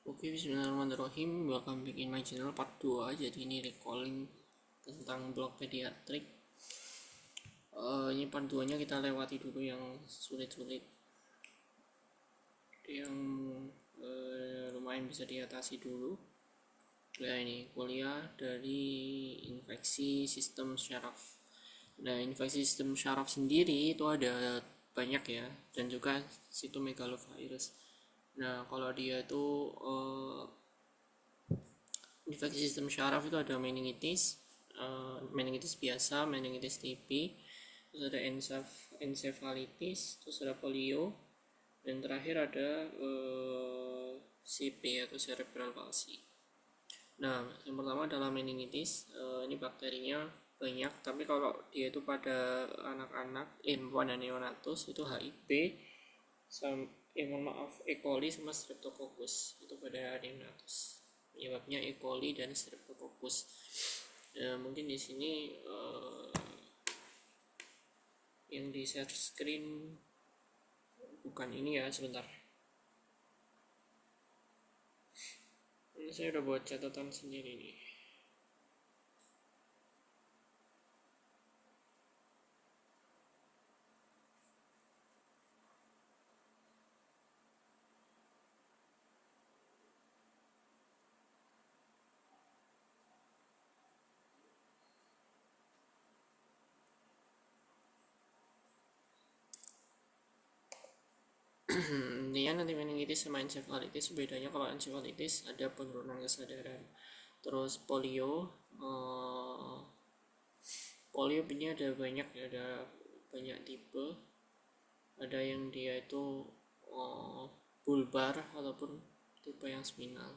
Oke, bismillahirrahmanirrahim. Welcome back in my channel part 2. Jadi ini recalling tentang blog pediatrik. Ini part 2 nya kita lewati dulu yang sulit-sulit, yang lumayan bisa diatasi dulu. Nah, ini kuliah dari infeksi sistem syaraf. Nah, infeksi sistem syaraf sendiri itu ada banyak ya, dan juga sitomegalovirus. Nah, kalau dia itu infeksi sistem syaraf itu ada meningitis, meningitis biasa, meningitis TB, terus ada encephalitis, terus ada polio, dan terakhir ada CP atau cerebral palsy. Nah, yang pertama adalah meningitis. Ini bakterinya banyak, tapi kalau dia itu pada anak-anak, pada neonatus itu HIV, mohon maaf, E. coli sama Streptococcus itu pada neonatus. Penyebabnya E. coli dan Streptococcus. Mungkin di sini yang di share screen bukan ini ya, sebentar. Ini saya udah buat catatan sendiri nih. Intinya nanti meningitis sama encephalitis, bedanya kalau encephalitis ada penurunan kesadaran. Terus polio ini ada banyak ya, ada banyak tipe. Ada yang dia itu bulbar ataupun tipe yang spinal.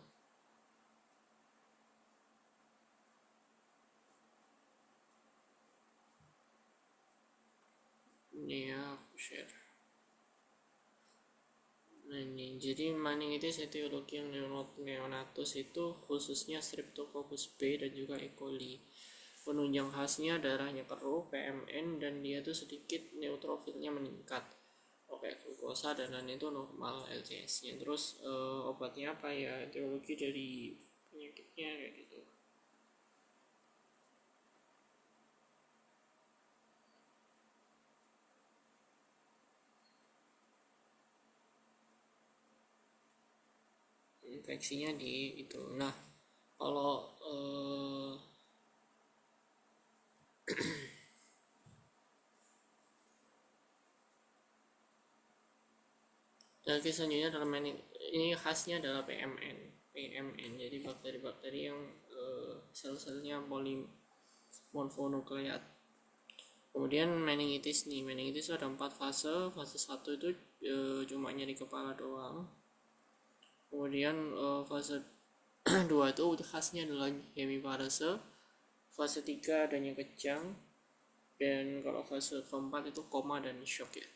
Ini ya, aku share. Nah, ini jadi meningitis etiologi yang neonatus itu khususnya Streptococcus B dan juga E. coli. Penunjang khasnya darahnya keruh, PMN, dan dia tuh sedikit neutrofilnya meningkat. Oke, glukosa dan lain itu normal LCS-nya. Terus obatnya apa ya? Etiologi dari penyakitnya kayak gitu. Infeksinya di itu. Nah, kalau dan selanjutnya adalah ini khasnya adalah PMN. PMN jadi bakteri-bakteri yang sel-selnya polimorfonukleat. Kemudian meningitis nih, meningitis ada 4 fase. Fase 1 itu cuma nyeri kepala doang. Kemudian fase 2 itu khasnya adalah hemiparese. Fase 3 adanya kejang. Dan kalau fase keempat itu koma dan shock ya.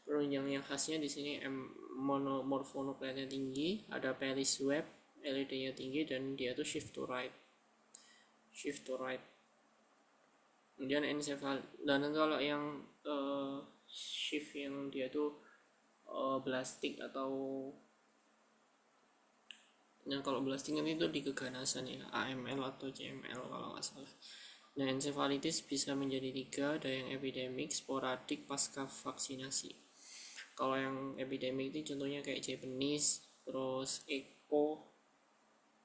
Penunjang yang khasnya di sini monomorfonukleatnya tinggi, ada Pallis web, LED-nya tinggi, dan dia tuh shift to right. Kemudian encephal, dan kalau yang shift yang dia tuh blastik atau kalau blastik itu di keganasan ya, AML atau CML kalau nggak salah. Nah, encephalitis bisa menjadi 3, ada yang epidemik, sporadik, pasca vaksinasi. Kalau yang epidemik itu contohnya kayak Japanese, terus Eco,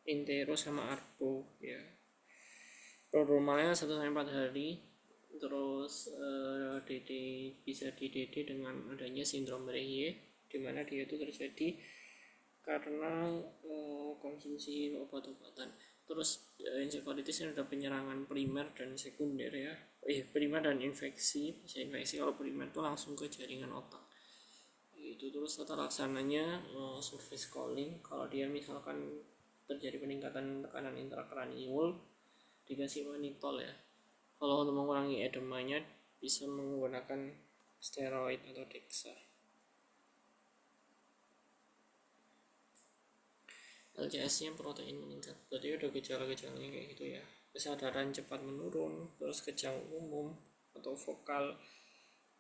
Intero sama Arbo ya. Normalnya 1-4 hari. Terus DD bisa di DD dengan adanya sindrom Reye, di mana dia itu terjadi karena konsumsi obat-obatan. Terus encephalitis ini ada penyerangan primer dan sekunder ya. Primer dan infeksi. Bisa infeksi kalau primer itu langsung ke jaringan otak. Itu terus tata laksananya surface calling. Kalau dia misalkan terjadi peningkatan tekanan intrakranial dikasih manitol ya. Kalau untuk mengurangi edemanya bisa menggunakan steroid atau dexa. LCS-nya protein meningkat, berarti udah gejala-gejalanya kayak gitu ya. Kesadaran cepat menurun, terus kejang umum atau vokal,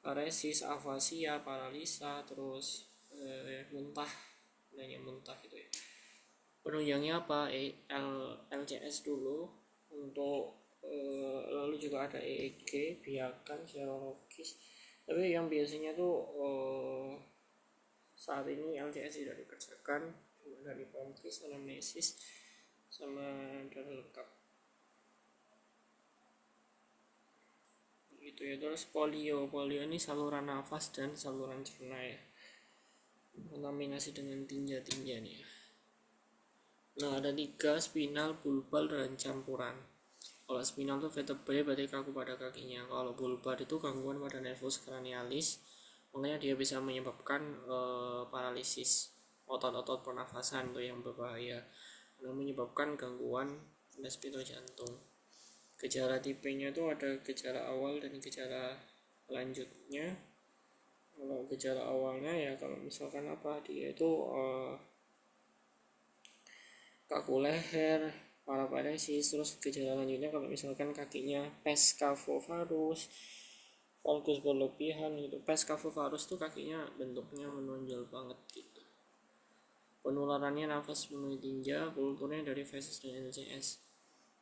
paresis, afasia, paralisa, terus muntah, adanya muntah gitu ya. Penunjangnya apa? LCS dulu untuk lalu juga ada EEG, biakan, serologis. Tapi yang biasanya tuh saat ini LCS tidak dikerjakan, cuma dari pompis, anamnesis, sama darah lengkap. Gitu ya. Terus polio ini saluran nafas dan saluran cerna ya, kontaminasi dengan tinja-tinja nih ya. Nah, ada 3, spinal, bulbar, dan campuran. Kalau spinal itu vertebrae berarti kaku pada kakinya. Kalau bulbar itu gangguan pada nervus cranialis, makanya dia bisa menyebabkan paralisis otot-otot pernafasan tuh yang berbahaya, dan menyebabkan gangguan respiro jantung. Gejala tipenya itu ada gejala awal dan gejala lanjutnya. Kalau gejala awalnya ya kalau misalkan apa, dia itu kaku leher, paraparesis. Terus gejala lanjutnya kalau misalkan kakinya pescavovarus, valgus berlebihan gitu. Pescavovarus tuh kakinya bentuknya menonjol banget gitu. Penularannya nafas melalui tinja, kulturnya dari feses dan LCS.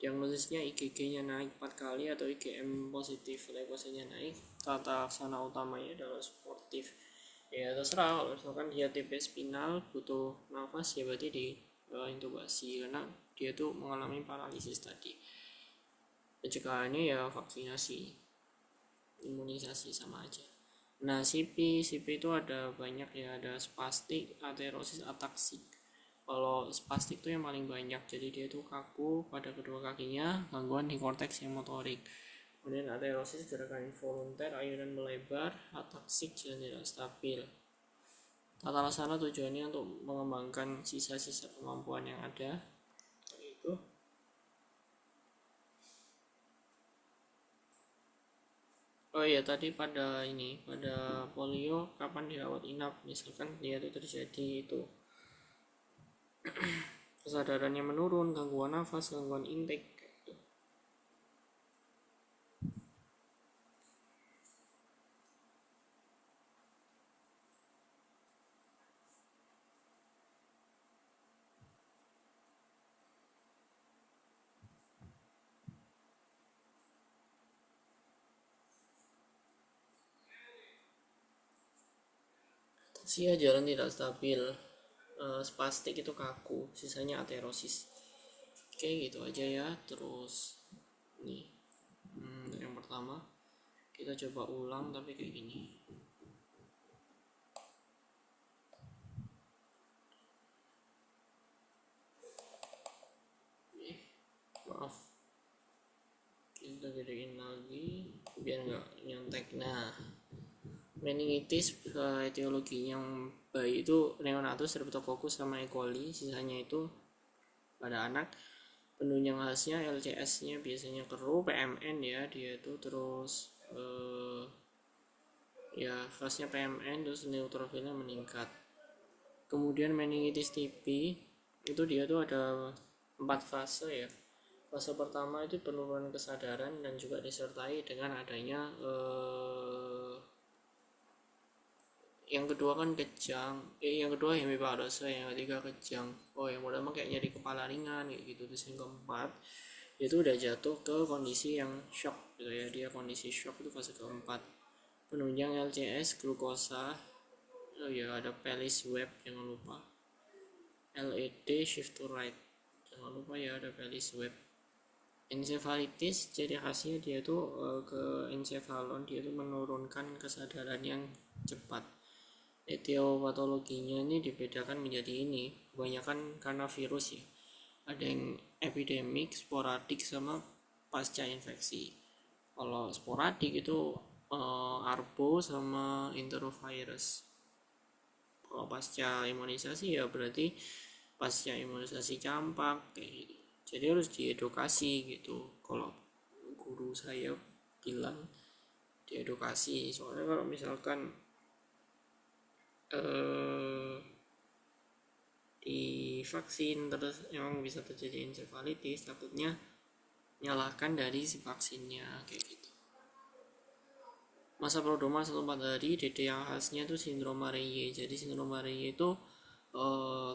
Diagnosisnya IgG-nya naik 4 kali atau IgM positif, leukositnya naik. Tata laksana utamanya adalah suportif. Ya terserah, kalau misalkan dia tipe spinal butuh nafas ya berarti di intubasi karena dia tuh mengalami paralisis tadi. Pencegahannya ya vaksinasi, imunisasi sama aja. Nah, CP itu ada banyak ya, ada spastik, aterosis, ataksik. Kalau spastik itu yang paling banyak, jadi dia itu kaku pada kedua kakinya, gangguan di korteks yang motorik. Kemudian aterosis gerakan involunter, ayunan melebar, ataksik jalan tidak stabil. Tata laksana tujuannya untuk mengembangkan sisa-sisa kemampuan yang ada. Itu. Oh iya, tadi pada polio kapan dirawat inap, misalkan dia itu terjadi itu kesadarannya menurun, gangguan nafas, gangguan intake gitu. Sia jalan tidak stabil, spastik itu kaku, sisanya aterosis. Oke, gitu aja ya. Terus nih, yang pertama kita coba ulang tapi kayak gini. Maaf, kita gedein lagi biar nggak nyontek. Nah, meningitis etiologi yang baik itu Neonatus, Streptococcus sama E. coli, sisanya itu pada anak. Penunjang khasnya LCS-nya biasanya keruh, PMN ya dia itu, terus ya khasnya PMN, terus neutrofilnya meningkat. Kemudian meningitis TB itu dia tuh ada 4 fase ya. Fase pertama itu penurunan kesadaran dan juga disertai dengan adanya yang kedua kan kejang, yang kedua hemiparese, yang ketiga kejang, yang pertama kayak nyeri kepala ringan kayak gitu. Terus yang keempat itu udah jatuh ke kondisi yang shock gitu ya, dia kondisi shock itu fase keempat. Penunjang LCS, glukosa, ya ada Pallis Web, jangan lupa LED, shift to right, jangan lupa ya ada Pallis Web. Encephalitis ciri khasnya dia tuh ke encephalon, dia tuh menurunkan kesadaran yang cepat. Etiopatologinya ini dibedakan menjadi ini, kebanyakan karena virus ya, ada yang epidemik, sporadik, sama pasca infeksi. Kalau sporadik itu arbo sama enterovirus. Kalau pasca imunisasi ya berarti pasca imunisasi campak kayak gitu. Jadi harus diedukasi gitu. Kalau guru saya bilang diedukasi, soalnya kalau misalkan divaksin terus emang bisa terjadi encephalitis, takutnya nyalahkan dari si vaksinnya kayak gitu. Masa prodromal 1-4 hari, DD yang khasnya tuh sindrom Mareye. Jadi sindrom Mareye itu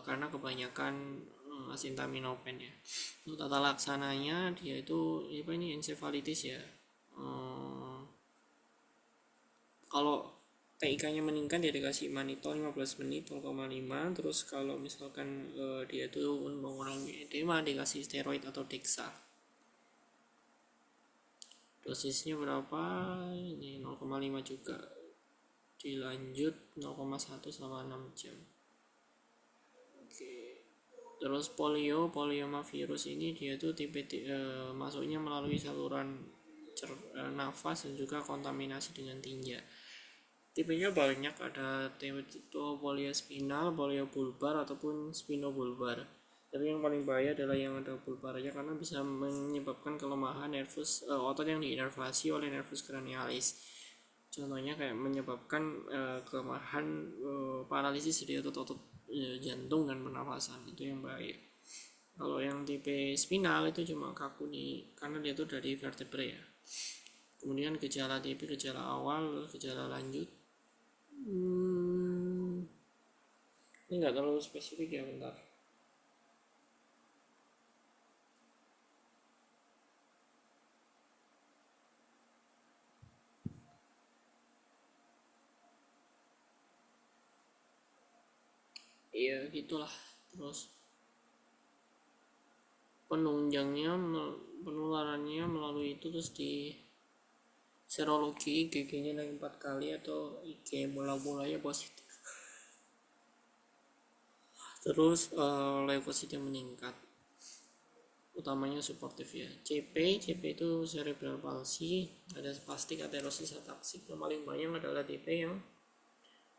karena kebanyakan asintaminopen ya. Untuk tata laksananya dia itu apa ini ensefalitis ya. Kalau TIK-nya meningkat dia dikasih mannitol 15 menit 0,5. Terus kalau misalkan dia itu mengurangi edema dikasih steroid atau dexa. Dosisnya berapa? Ini 0,5 juga. Dilanjut 0,1 selama 6 jam. Oke. Terus poliomavirus ini dia tuh masuknya melalui saluran nafas dan juga kontaminasi dengan tinja. Tipenya banyak, ada tipe poliospinal, poliobulbar ataupun spinobulbar. Tapi yang paling bahaya adalah yang ada bulbarnya karena bisa menyebabkan kelemahan nervus otot yang diinervasi oleh nervus cranialis. Contohnya kayak menyebabkan kelemahan paralisis di otot-otot jantung dan pernafasan, itu yang bahaya. Kalau yang tipe spinal itu cuma kaku karena dia itu dari vertebrae ya. Kemudian gejala awal, gejala lanjut. Ini nggak terlalu spesifik ya, bentar. Iya gitulah. Terus penularannya melalui itu, terus di serologi IgG-nya naik 4 kali atau IgG bola-bolanya positif. Terus leukositnya meningkat, utamanya suportif ya. CP itu cerebral palsy, ada spastik, aterosis, ataksik. Yang paling banyak adalah tipe yang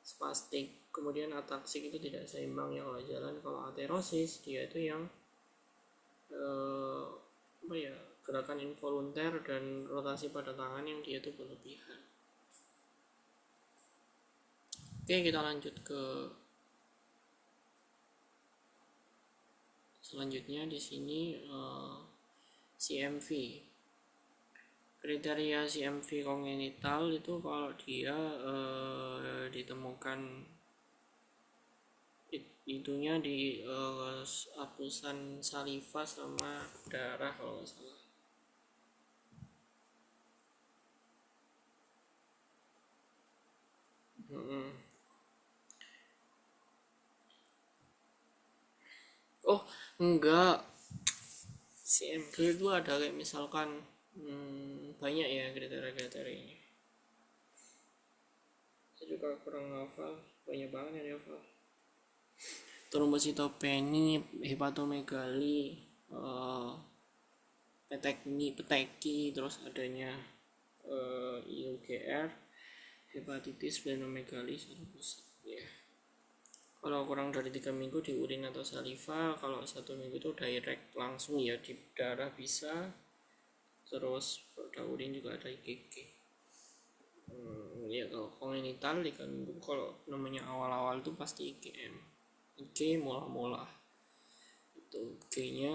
spastik. Kemudian ataksik itu tidak seimbang ya kalau jalan. Kalau aterosis dia itu yang gerakan involunter dan rotasi pada tangan yang dia itu berlebihan. Oke, kita lanjut ke selanjutnya. Di sini CMV. Kriteria CMV kongenital itu kalau dia ditemukan itunya di hapusan saliva sama darah kalau nggak salah. Oh enggak, CMV itu ada kayak misalkan banyak ya kriteria-kriterianya. Saya juga kurang hafal, banyak banget yang hafal. Trombositopeni, hepatomegali, peteki, terus adanya IUGR, hepatitis, splenomegali, ya. Kalau kurang dari 3 minggu di urin atau saliva, kalau 1 minggu itu direct langsung ya di darah bisa. Terus pada urin juga ada IgG. Ya kalau kongenital 3 minggu, kalau namanya awal-awal itu pasti IgM, IG mola-mola. Itu G-nya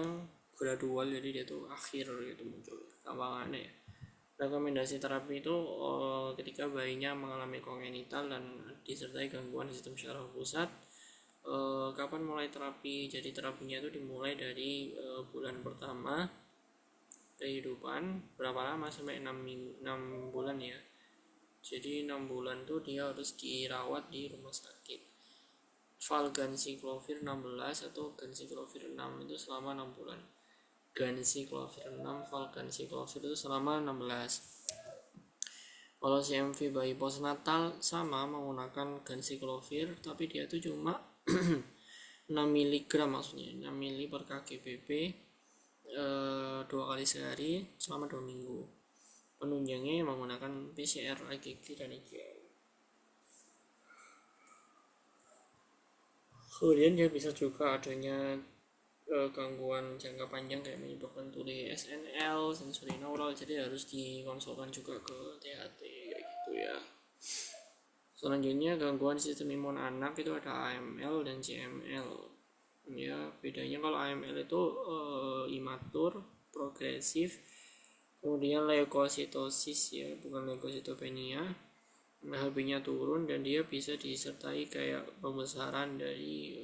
gradual, jadi dia tuh akhir gitu muncul. Gampang aneh ya. Rekomendasi terapi itu ketika bayinya mengalami kongenital dan disertai gangguan sistem syaraf pusat. Kapan mulai terapi? Jadi terapinya itu dimulai dari bulan pertama kehidupan. Berapa lama? Sampai 6 bulan ya. Jadi 6 bulan tuh dia harus dirawat di rumah sakit. Valganciclovir 16 atau ganciclovir 6 itu selama 6 bulan. Ganciclovir 6, valganciclovir itu selama 16. Kalau CMV bayi postnatal sama menggunakan ganciclovir, tapi dia itu cuma 6 mg maksudnya 6 ml per kg/pp 2 kali sehari selama 2 minggu. Penunjangnya menggunakan PCR, IgG dan IgM. Kemudian dia bisa juga adanya gangguan jangka panjang kayak menyebabkan tuli SNL, sensorineural, jadi harus dikonsulkan juga ke THT kayak gitu ya. Selanjutnya gangguan sistem imun anak itu ada AML dan CML. Ya, bedanya kalau AML itu imatur, progresif, kemudian leukositosis ya, bukan leukositopenia. HB-nya turun dan dia bisa disertai kayak pembesaran dari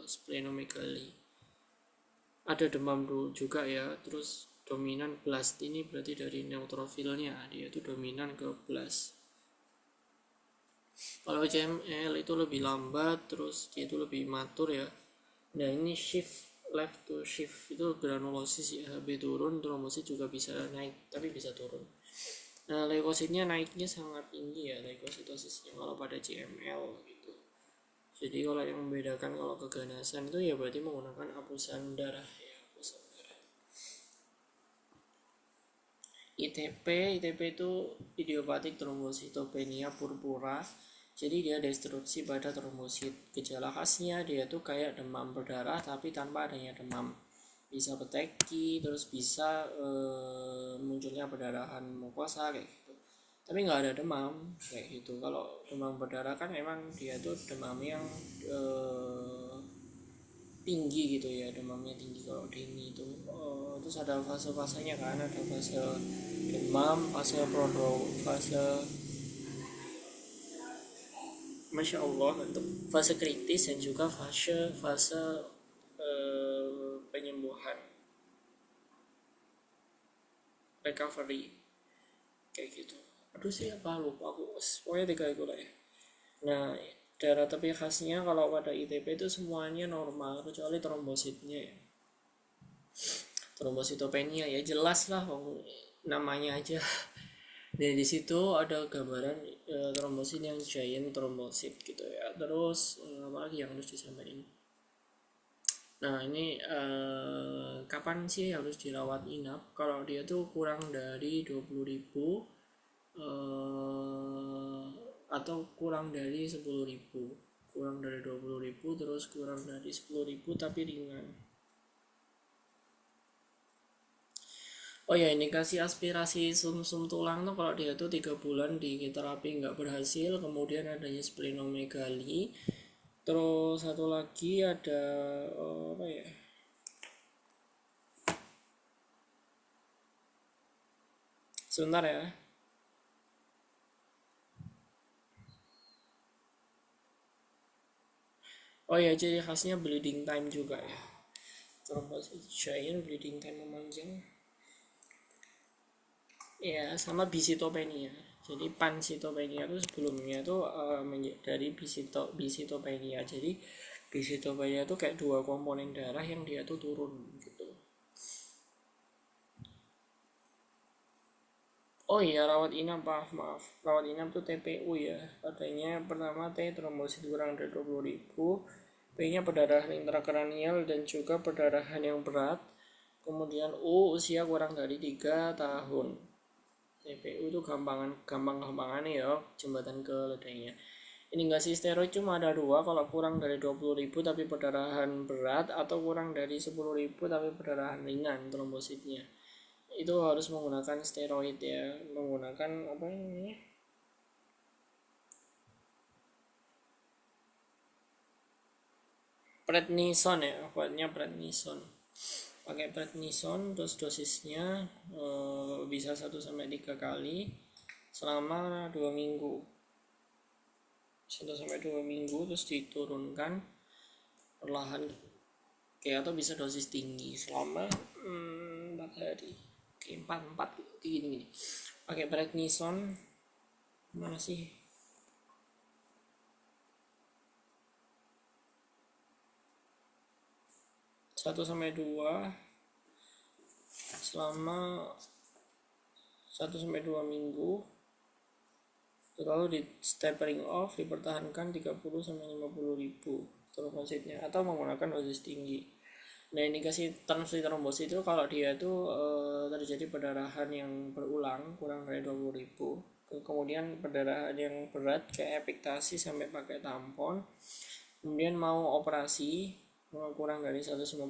splenomegaly. ada demam juga ya. Terus dominan blast ini berarti dari neutrofilnya, dia itu dominan ke blast. Kalau CML itu lebih lambat, terus dia itu lebih matur ya. Nah ini shift left to shift itu granulosis ya, Hb turun, trombosit juga bisa naik tapi bisa turun. Nah leukositnya naiknya sangat tinggi ya, leukositosisnya kalau pada CML gitu. Jadi kalau yang membedakan kalau keganasan itu ya berarti menggunakan hapusan darah ya, hapusan darah. ITP itu idiopatik trombositopenia purpura. Jadi dia destruksi pada trombosit. Gejala khasnya dia tuh kayak demam berdarah tapi tanpa adanya demam. Bisa peteki, terus bisa munculnya perdarahan mukosa kayak gitu. Tapi nggak ada demam kayak gitu. Kalau demam berdarah kan memang dia tuh demam yang tinggi gitu ya, demamnya tinggi kalau dengue itu. Terus ada fase-fasenya kan, ada fase demam, fase fase Masya Allah untuk fase kritis dan juga fase penyembuhan, recovery kayak gitu. Aduh sih apa lupa aku, pokoknya 3 itu lah ya. Nah daerah tepi khasnya kalau pada ITP itu semuanya normal kecuali trombositnya ya. Trombositopenia ya jelas lah, namanya aja. Dan di situ ada gambaran trombosit yang giant trombosit gitu ya. Terus apa lagi yang harus disampaikan? Nah ini kapan sih harus dirawat inap? Kalau dia tuh kurang dari 20.000 atau kurang dari 10.000, kurang dari 20.000 terus kurang dari 10.000 tapi ringan. Oh ya, indikasi aspirasi sumsum tulang tuh kalau dia tuh 3 bulan di terapi nggak berhasil, kemudian adanya splenomegali, terus satu lagi ada apa ya? Sebentar ya. Oh ya, ciri khasnya bleeding time juga ya. Trombosit giant, bleeding time memanjang. Ya, sama bisitopenia. Jadi pansitopenia itu sebelumnya tuh dari bisitopenia. Jadi bisitopenia itu kayak 2 komponen darah yang dia tuh turun gitu. Oh iya, rawat inap, maaf. Rawat inap tuh TPU ya. Katanya pertama T trombosit kurang dari 20.000, P-nya perdarahan intrakranial dan juga perdarahan yang berat. Kemudian U usia kurang dari 3 tahun. TPU itu gampang-gampangan ya, jembatan ke ledainya. Indikasi steroid cuma ada 2, kalau kurang dari 20.000 tapi perdarahan berat atau kurang dari 10.000 tapi perdarahan ringan trombositnya. Itu harus menggunakan steroid ya, menggunakan apa ini, prednison ya, obatnya prednison. Pakai prednison, terus dosisnya bisa 1-3 kali selama 2 minggu. 1-2 minggu terus diturunkan perlahan, kayak atau bisa dosis tinggi selama 4 hari. Oke, 4 gini. Pakai prednison mana sih? Satu sampai 2 selama 1-2 minggu, lalu di tapering off, dipertahankan 30-50.000 trombositnya atau menggunakan dosis tinggi. Nah indikasi transfusi trombosit itu kalau dia itu terjadi perdarahan yang berulang kurang dari 20.000, kemudian perdarahan yang berat kayak epiktasi sampai pakai tampon, kemudian mau operasi kurang dari 150.000,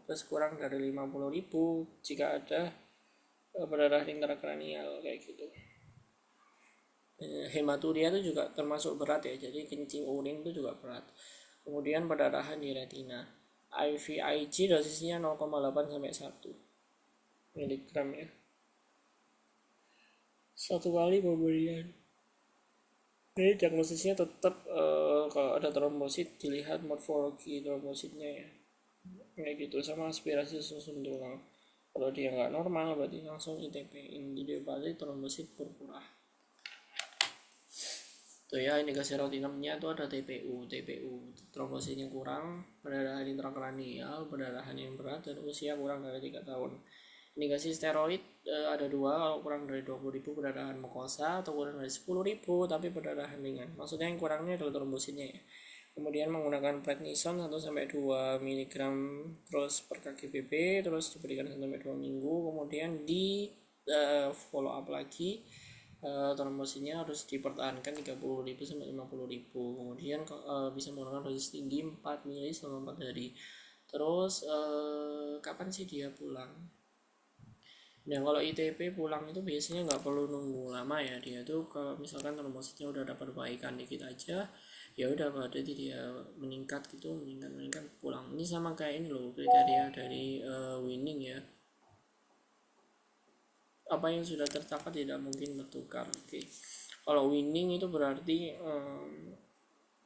terus kurang dari 50.000 jika ada perdarahan intrakranial kayak gitu. Hematuria itu juga termasuk berat ya, jadi kencing urin itu juga berat. Kemudian perdarahan di retina. IVIG dosisnya 0,8 sampai 1 miligram ya, 1 kali pemberian. Jadi diagnosisnya tetap kalau ada trombosit dilihat morfologi trombositnya ya. kayak gitu, sama aspirasi susun tulang. Kalau dia nggak normal berarti langsung ITP-in, jadi berarti trombosit purpura. Tuh ya, indikasi rawat inapnya tuh ada TPU, trombositnya kurang, perdarahan intrakranial, perdarahan yang berat, dan usia kurang dari 3 tahun. Indikasi steroid ada dua, kalau kurang dari 20.000 perdarahan mukosa, atau kurang dari 10.000 tapi perdarahan ringan. Maksudnya yang kurangnya adalah trombositnya ya. Kemudian menggunakan prednison 1-2 mg terus per kg/pp, terus diberikan 1-2 minggu, kemudian di follow up lagi. Trombositnya harus dipertahankan 30.000 sampai 50.000. Kemudian bisa menggunakan dosis tinggi 4 mili selama 4 hari. Terus kapan sih dia pulang? Nah kalau ITP pulang itu biasanya nggak perlu nunggu lama ya, dia tuh kalau misalkan trombositnya udah dapat perbaikan dikit aja, ya udah berarti dia meningkat gitu, meningkat pulang. Ini sama kayak ini loh, kriteria dari winning ya. Apa yang sudah tercapai tidak mungkin bertukar. Oke. Kalau winning itu berarti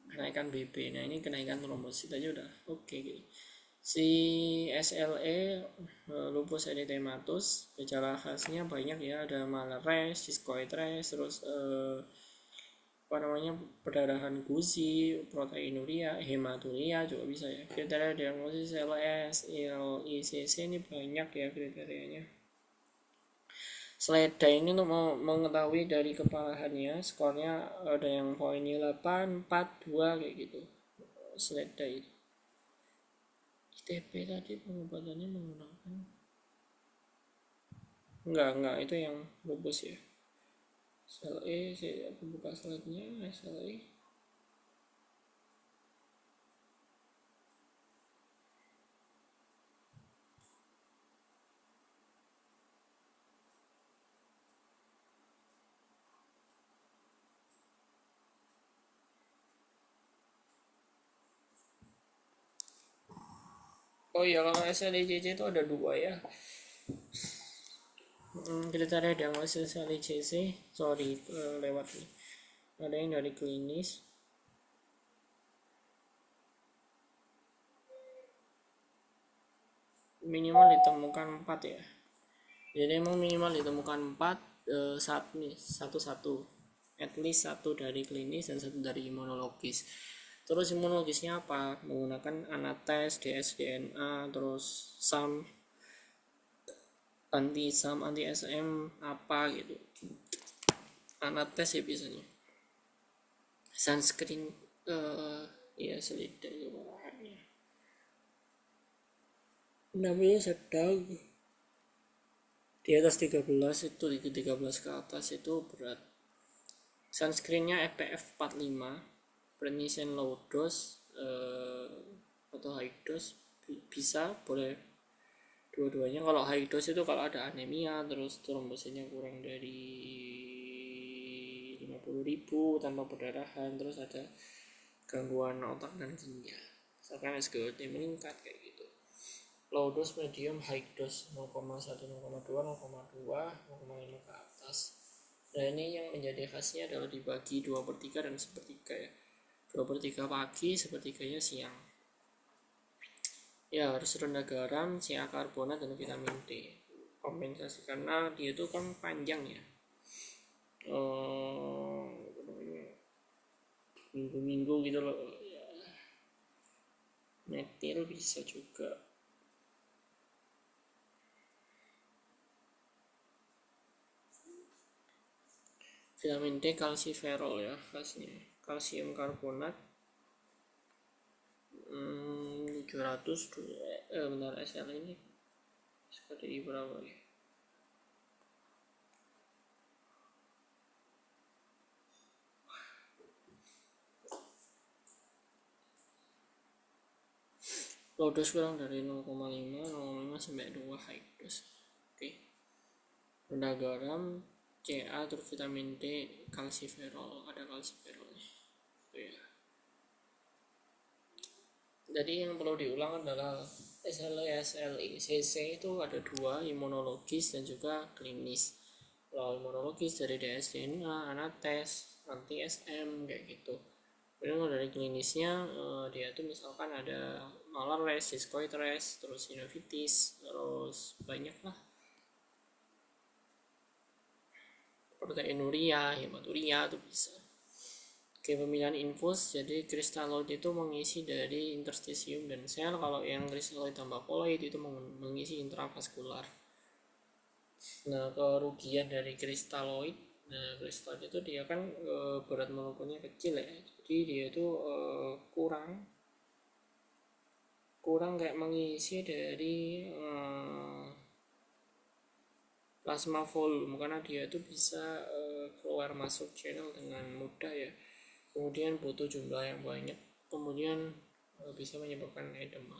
kenaikan BP. Nah ini kenaikan trombosit aja udah oke gitu. Si SLE lupus erythematus, gejala khasnya banyak ya, ada malares, discoid rash, terus apa namanya, perdarahan gusi, proteinuria, hematuria juga bisa ya. Kriteria diagnosis LS, LICC ini banyak ya kriterianya. Seleda ini untuk mengetahui dari keparahannya, skornya ada yang poinnya 8, 4, 2 kayak gitu. Seleda itu. ITP tadi pengobatannya menggunakan enggak itu yang lupus ya. SLE, saya buka slide-nya. SLE oh iya, kalau SLECC itu ada dua ya. Kriteria diagnosis SLECC, sorry lewat nih. Ada yang dari klinis, minimal ditemukan 4 ya. Jadi emang minimal ditemukan 4, satu at least satu dari klinis dan satu dari imunologis. Terus imunologisnya apa? Menggunakan anates, dsDNA, terus SAM, anti SM apa gitu. Anates ya biasanya. Sunscreen ya selida itu bahannya. Namanya sedang di atas 13 itu, di 13 ke atas itu berat. Sunscreennya SPF 45, prednison low dose atau high dose bisa, boleh dua-duanya. Kalau high dose itu kalau ada anemia, terus trombositnya kurang dari 50.000 tanpa perdarahan, terus ada gangguan otak dan ginjal, misalkan SGOT meningkat kayak gitu. Low dose, medium, high dose 0,1, 0,2, 0,2, 0,5 ke atas. Nah ini yang menjadi khasnya adalah dibagi 2/3 dan 1/3 ya. 2/3 pagi, 1/3 siang. Ya harus rendah garam, CA karbonat, dan vitamin D. Kompensasi karena dia itu kan panjang ya. Minggu-minggu gitu loh ya. Metil bisa juga. Vitamin D kalsiferol ya khasnya, kalsium karbonat 700 benar. SL ini sekali berapa ya? Low dose kurang dari 0,5, 0,5 sampai 2 high dose. Oke. Rendah garam, CA, terus vitamin D, kalsiferol, ada kalsiferolnya. Ya. Jadi yang perlu diulang adalah SLE, CC itu ada dua, imunologis dan juga klinis. Kalau imunologis dari dsDNA, anates, anti SM kayak gitu. Kemudian kalau dari klinisnya dia tuh misalkan ada malar rash, discoid rash, terus synovitis, terus banyak lah proteinuria, hematuria tuh bisa. Oke, pemilihan infus, jadi kristaloid itu mengisi dari interstisium dan sel. Kalau yang kristaloid tambah koloid itu mengisi intravaskular. Nah, kerugian dari kristaloid, nah kristaloid itu dia kan berat molekulnya kecil ya, jadi dia itu kurang kayak mengisi dari plasma volume, karena dia itu bisa keluar masuk channel dengan mudah ya. Kemudian butuh jumlah yang banyak, kemudian bisa menyebabkan edema.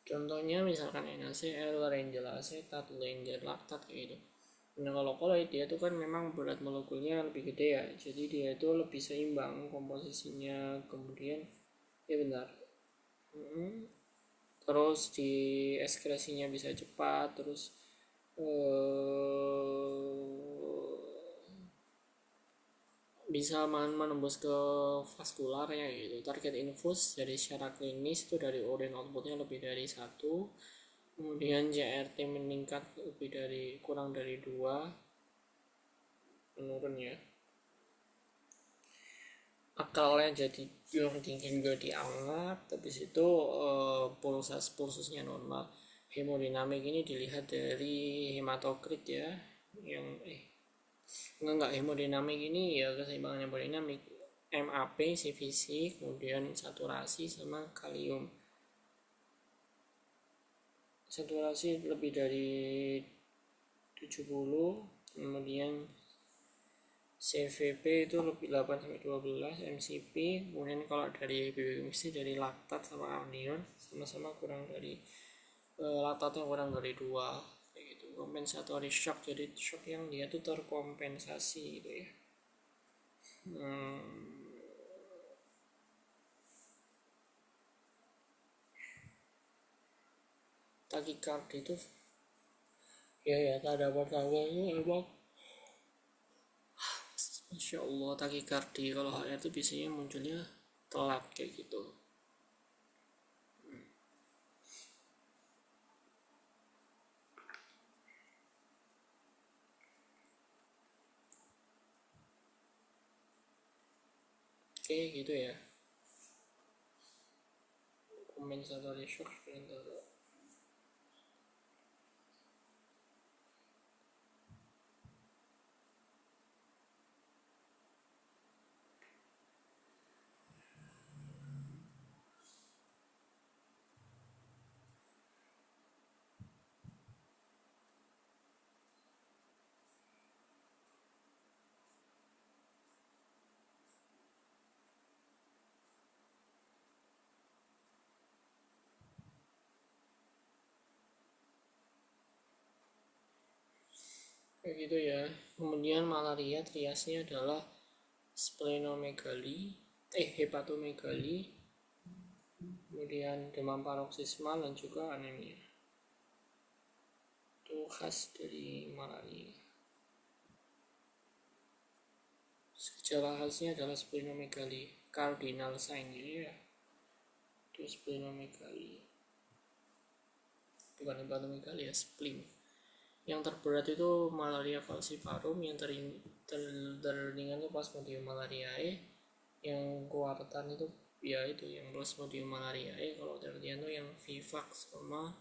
Contohnya misalkan NaCl, Wrangel asetat, Wrangel laktat kayak gitu. Nah kalau koloid dia tuh kan memang berat molekulnya lebih gede ya, jadi dia itu lebih seimbang komposisinya. Kemudian ya benar, terus di ekskresinya bisa cepat, terus bisa menembus ke vaskular ya gitu. Target infus dari secara klinis itu dari urin outputnya lebih dari 1, kemudian JRT meningkat lebih dari kurang dari 2, menurun ya. Akalnya jadi yang tinggi juga diangat, habis itu pulsusnya normal. Hemodinamik ini dilihat dari hematokrit ya, yang enggak hemodinamik ini ya keseimbangan hemodinamik, MAP, CVC, kemudian saturasi sama kalium. Saturasi lebih dari 70, kemudian CVP itu lebih 8-12, MCP. Kemudian kalau dari biochemistry dari laktat sama anion sama-sama kurang dari laktatnya kurang dari 2 kayak gitu. Compensatory shock, jadi shock yang dia tuh terkompensasi gitu ya. Takikardi itu ya tanda pertamanya emang Masya Allah, takikardi kalau HR itu biasanya munculnya telat kayak gitu. Oke gitu ya. Compensatory shock sebentar. Kayak gitu ya. Kemudian malaria triasnya adalah splenomegali, hepatomegali, kemudian demam paroksismal dan juga anemia. Itu khas dari malaria. Gejala khasnya adalah splenomegali, cardinal sign ya. Itu splenomegali. Bukan hepatomegali ya, spleen. Yang terberat itu malaria falciparum, yang terringan itu Plasmodium malariae, yang kuartan itu ya itu yang Plasmodium malariae, kalau tertian itu yang vivax sama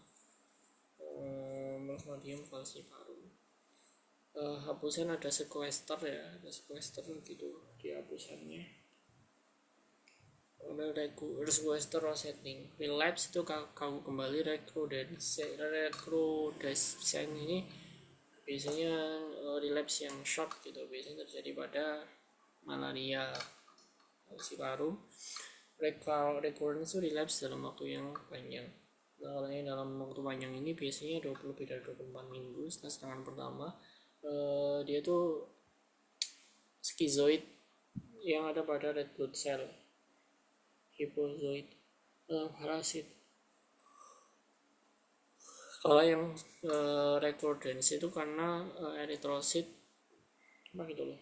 Plasmodium falciparum. Hapusan ada sequester ya, ada sequester gitu di hapusannya. Requester setting relapse itu kamu kembali recrudescence ini biasanya relapse yang shock gitu, biasanya terjadi pada malaria falciparum. Recurrence itu relapse dalam waktu yang panjang. Nah kalau yang dalam waktu panjang ini biasanya lebih dari 24 minggu setelah serangan pertama. Dia tuh skizoid yang ada pada red blood cell, hipozoid, parasit. Kalau yang recurrence itu karena eritrosit apa gitu loh,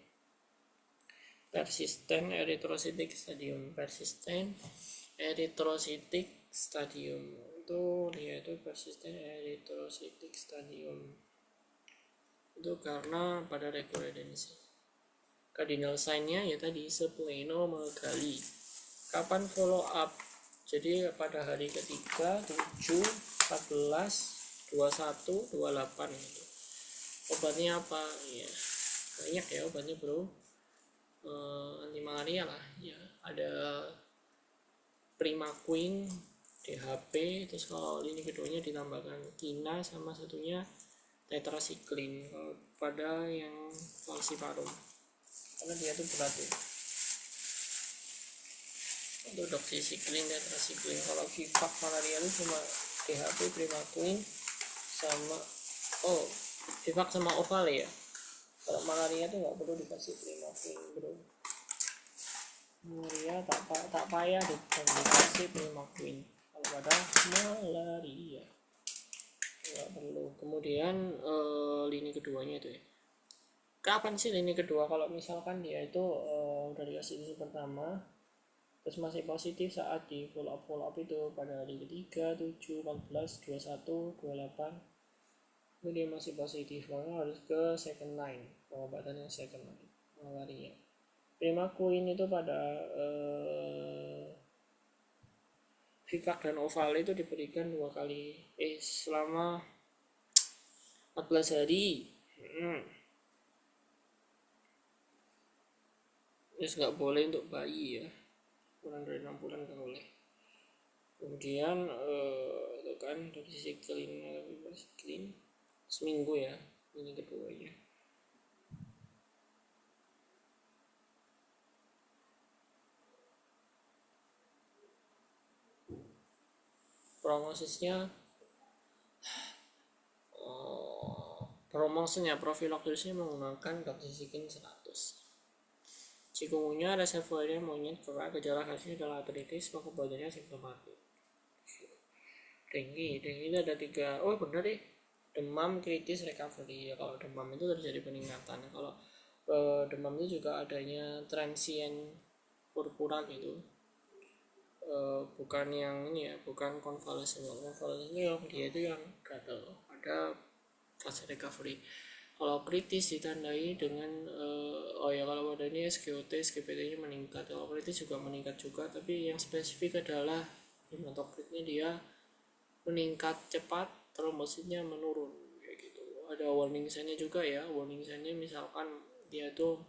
persisten eritrositik stadium, persisten eritrositik stadium itu dia itu persisten eritrositik stadium itu karena pada rekorendensi. Cardinal sign-nya ya tadi splenomegaly. Kapan follow up? Jadi pada hari ketiga 7, 14, 21, 28 gitu. Obatnya apa? Ya banyak ya obatnya bro. Anti malaria lah ya, ada Primaquine, DHP, terus kalau lini keduanya ditambahkan kina sama satunya tetracycline pada yang falciparum karena dia tuh berat ya. Untuk doxycycline, tetracycline. Kalau Vivax malaria itu cuma DHP, Primaquine sama Vivax sama Oval ya. Kalau malaria tuh nggak perlu dikasih Primaquine bro. Malaria tak payah dikasih Primaquine kalau pada malaria nggak perlu. Kemudian lini keduanya itu ya, kapan sih lini kedua? Kalau misalkan dia itu udah dikasih lini pertama terus masih positif saat di follow up itu pada hari ketiga 7, 14, 21, 28 itu dia masih positif, maka harus ke second line, pengobatan yang second line malaria. Primaquine itu pada Vivax dan Oval itu diberikan 2 kali selama 14 hari. Terus nggak boleh untuk bayi ya, kurang dari 6 bulan nggak boleh. Kemudian itu kan doxycycline seminggu ya, ini keduanya. Promosinya profilaktisnya menggunakan doxycycline 100. Chikungunya reservoirnya monyet karena gejala khasnya adalah artritis, pengobatan simptomatik. Dengue itu ada 3. Oh benar deh, demam kritis recovery ya. Kalau demam itu terjadi peningkatan, kalau demam itu juga adanya transient purpura gitu, bukan yang ini ya, bukan konvalesen. Konvalesen yang dia itu yang gatal, ada fase recovery. Kalau kritis ditandai dengan kalau pada ini SGOT, SGPT nya meningkat. Kalau kritis juga meningkat juga, tapi yang spesifik adalah hematokritnya dia meningkat cepat, trombositnya menurun kayak gitu. Ada warning sign-nya juga ya. Warning sign-nya misalkan dia tuh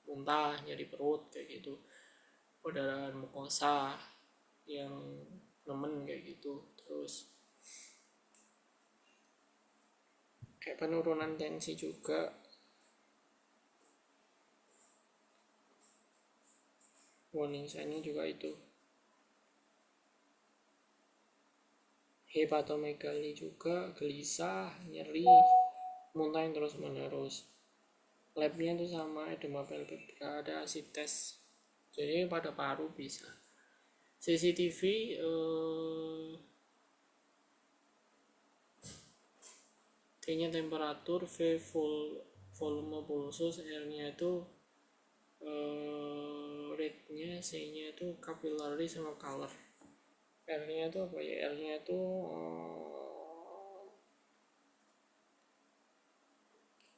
muntah, nyeri perut kayak gitu, perdarahan mukosa yang nemen kayak gitu, terus kayak penurunan tensi juga. Warning sign-nya juga itu. Hepatomegali juga, gelisah, nyeri, muntah yang terus menerus. Labnya tuh sama edema pelvic, ada acid test, jadi pada paru bisa. CCTV T nya temperatur, V volume pulsus, R nya itu rate nya, C nya itu capillary sama color. R nya itu apa ya, R nya itu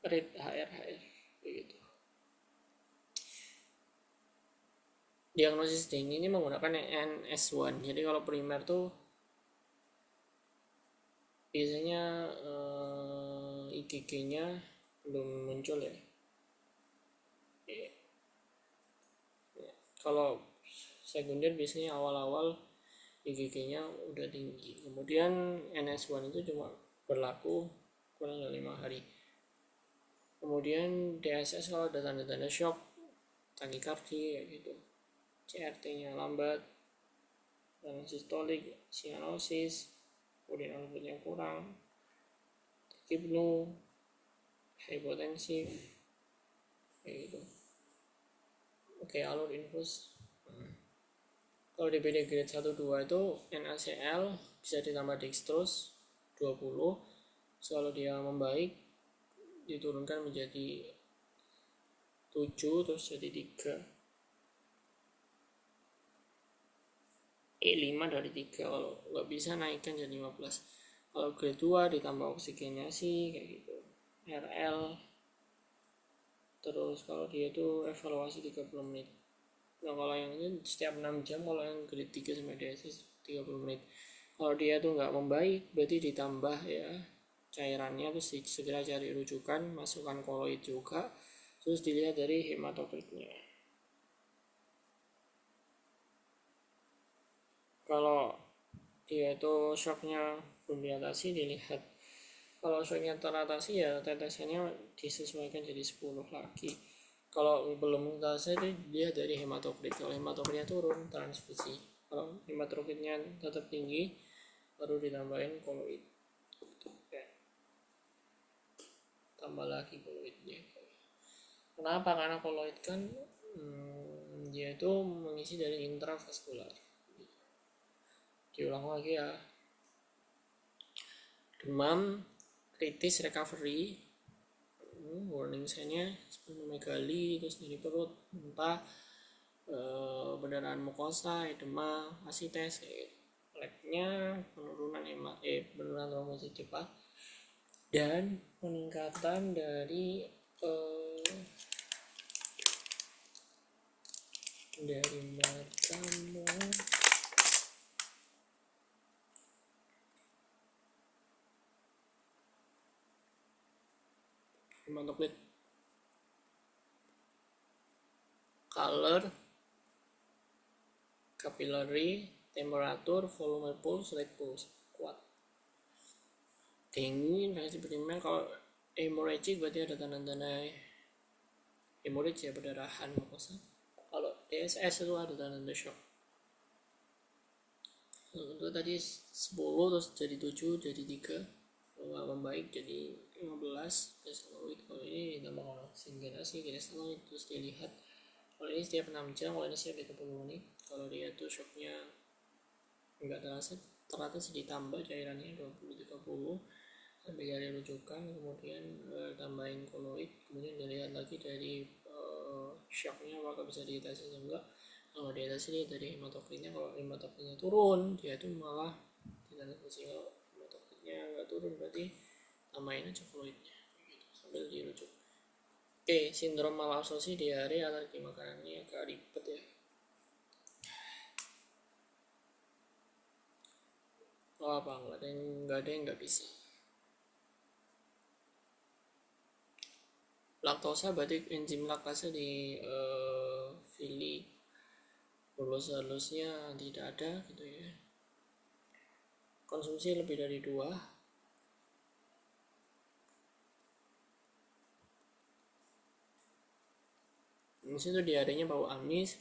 rate HR begitu. Diagnosis dengue ini menggunakan NS1. Jadi kalau primer tuh biasanya IgG-nya belum muncul ya. Kalau sekunder biasanya awal-awal IgG-nya udah tinggi. Kemudian NS1 itu cuma berlaku kurang dari 5 hari. Kemudian DSS kalau ada tanda-tanda shock, takikardi kayak gitu. CRT-nya lambat, dan sistolik, cyanosis, kemudian outputnya kurang, kipnu, hipotensif, kayak gitu. Oke, alur infus. Kalau DBD grade 1-2 itu NaCl bisa ditambah dextrose 20. Kalau dia membaik diturunkan menjadi 7 terus jadi 3. E5 dari 3, kalau nggak bisa naikkan jadi 15. Kalau grade 2 ditambah oksigenasi kayak gitu, RL. Terus kalau dia itu evaluasi 30 menit. Nah kalau yang ini setiap 6 jam, kalau yang grade 3 sampai DSS 30 menit. Kalau dia tuh nggak membaik, berarti ditambah ya cairannya, terus segera cari rujukan, masukkan koloid juga, terus dilihat dari hematokritnya. Kalau dia itu shocknya belum diatasi, dilihat. Kalau shocknya teratasi ya tetesannya disesuaikan jadi 10 lagi. Kalau belum teratasi itu dilihat dari hematokrit. Kalau hematokritnya turun, transfusi. Kalau hematokritnya tetap tinggi, baru ditambahin koloid. Tambah lagi koloidnya. Kenapa? Karena koloid kan dia itu mengisi dari intravaskular. Diulang lagi ya. Demam, kritis, recovery, warning sign-nya splenomegali, terus nyeri perut, muntah, perdarahan mukosa, edema, asites, labnya penurunan trombosit cepat, dan peningkatan dari matamu hematokrit, color, capillary, temperatur, volume pulse, rate pulse kuat. Dengue infeksi primer, kalau hemorrhagic berarti ada tanda-tanda hemorrhage ya, perdarahan mukosa. Kalau DSS itu ada tanda-tanda shock. Itu tadi 10 terus jadi 7 jadi 3, kalau membaik jadi 15 kristalloid. Kalau ini ditambah oksigenasi kristalloid, terus dilihat. Kalau ini setiap 6 jam, kalau ini setiap 30 menit. Kalau dia tuh shocknya enggak terasa ditambah cairannya 20-30 sampai cari rujukan, kemudian tambahin koloid, kemudian dilihat lagi dari shocknya apakah bisa diatasi atau enggak. Kalau diatasi dia dari hematokritnya, kalau hematokritnya turun dia itu malah tidak transfusi. Kalau hematokritnya enggak turun berarti tambahin aja koloidnya gitu, sambil dirujuk. Oke, sindrom malabsorpsi diare alergi makanannya agak ribet ya. Oh apa, nggak ada yang nggak bisa. Laktosa berarti enzim laktase di fili halus-halusnya tidak ada gitu ya. Konsumsi lebih dari 2. Di situ diarenya bau amis,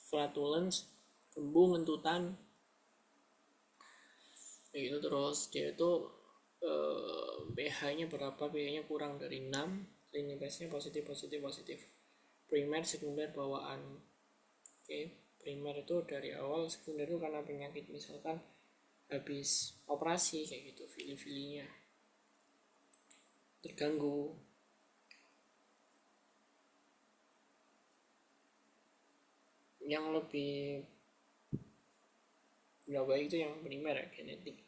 flatulence, kembung, kentutan. Itu terus dia itu pH-nya berapa? pH-nya kurang dari 6. Clinical testnya positif. Primer, sekunder, bawaan. Oke, primer itu dari awal, sekunder itu karena penyakit, misalkan habis operasi kayak gitu, fili-filinya terganggu. Yang lebih nggak baik itu yang primer ya, genetik.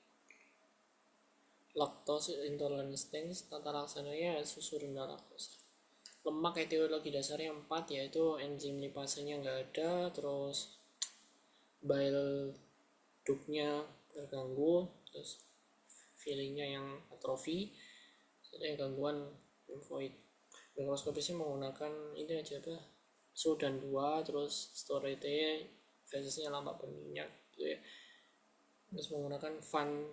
Lactose intolerance stage, tata laksananya susu rendah laktosa. Lemak etiologi dasarnya 4, yaitu enzim lipasenya nggak ada, terus bile ductnya terganggu, terus feelingnya yang atrofi, ada gangguan lymphoid. Mikroskopisnya menggunakan ini aja apa, SU dan 2, terus storage fasesnya lampak berminyak gitu ya. Terus menggunakan fan,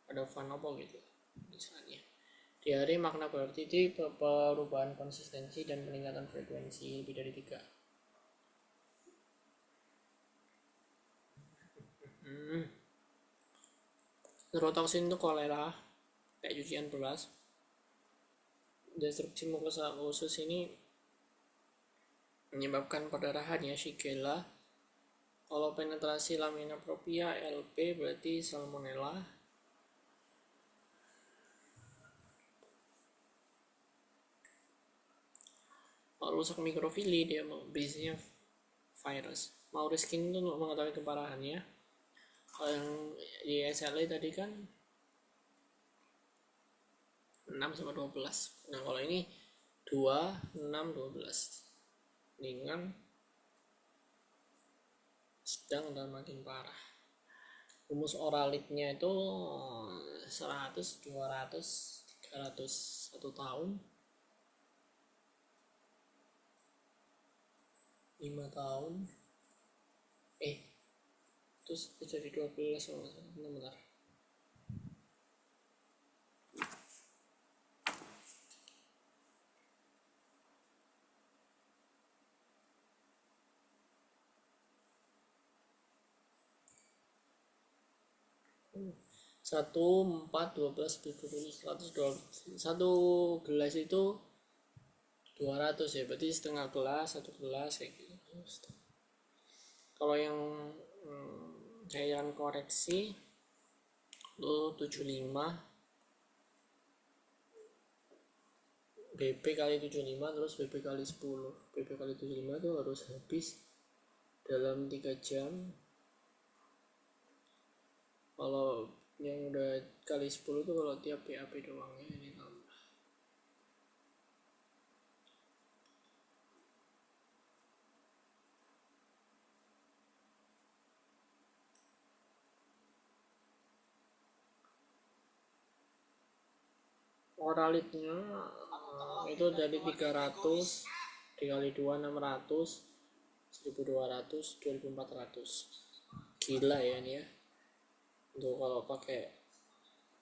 ada fan apa gitu misalnya. Diare makna berarti itu perubahan konsistensi dan peningkatan frekuensi lebih dari 3. Neurotoksin itu kolera, kayak cucian beras. Destruksi mukosa usus ini menyebabkan perdarahan ya, Shigella. Kalau penetrasi lamina propria LP berarti salmonella. Kalau rusak mikrofili dia biasanya virus. Mau riskin itu untuk mengetahui keparahannya. Kalau yang di SLA tadi kan 6 sama 12. Nah kalau ini 2, 6, 12. Ringan, sedang, dan makin parah. Rumus oralitnya itu 100, 200, 300 1 tahun, 5 tahun, terus jadi 12. Bentar. Satu, 4, 12, 100, satu gelas itu 200 ya, berarti setengah gelas, satu gelas kayak gitu. Kalau yang cairan koreksi itu 75 BP kali 75, terus BP kali 10. BP kali 75 itu harus habis dalam 3 jam. Kalau yang udah kali 10 itu kalau tiap BAP doang ya, ini tambah. Oralitnya itu dari 300 dikali 2 600, 1200, 2400. Gila ya ini ya. Untuk kalau pakai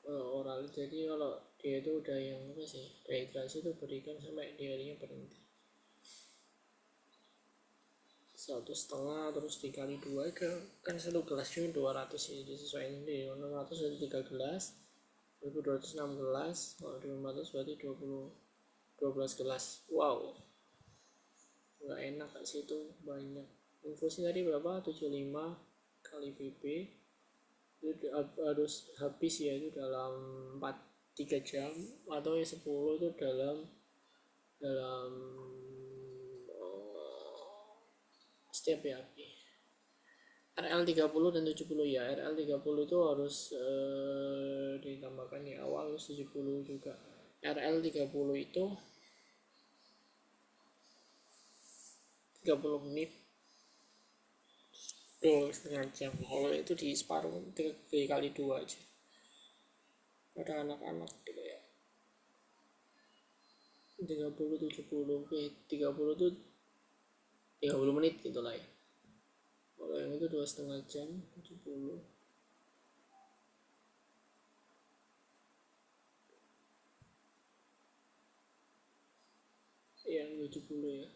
oralit, jadi kalau dia itu udah yang apa sih, rehidrasi itu berikan sampai diarinya berhenti. 1,5 terus dikali 2 kan satu gelas cuma 200 ya, disesuaikan di 600 jadi 3 gelas 1216 gelas, kalau 2400 berarti 12 gelas. Wow, nggak enak gak sih, itu banyak. Infusi tadi berapa? 75 kali BP itu harus habis ya, itu dalam 3 jam, atau 10 itu dalam setiap BAP. RL 30 dan 70 ya. RL 30 itu harus ditambahkan di awal, terus 70 juga. RL 30 itu 30 menit, setengah jam. Kalau itu di separuh, dikali 2 aja. Pada anak-anak gitu ya. 30, 70, 30 itu 30 menit gitu lah ya. Kalau yang itu 2,5 jam, 70. Yang 70 ya.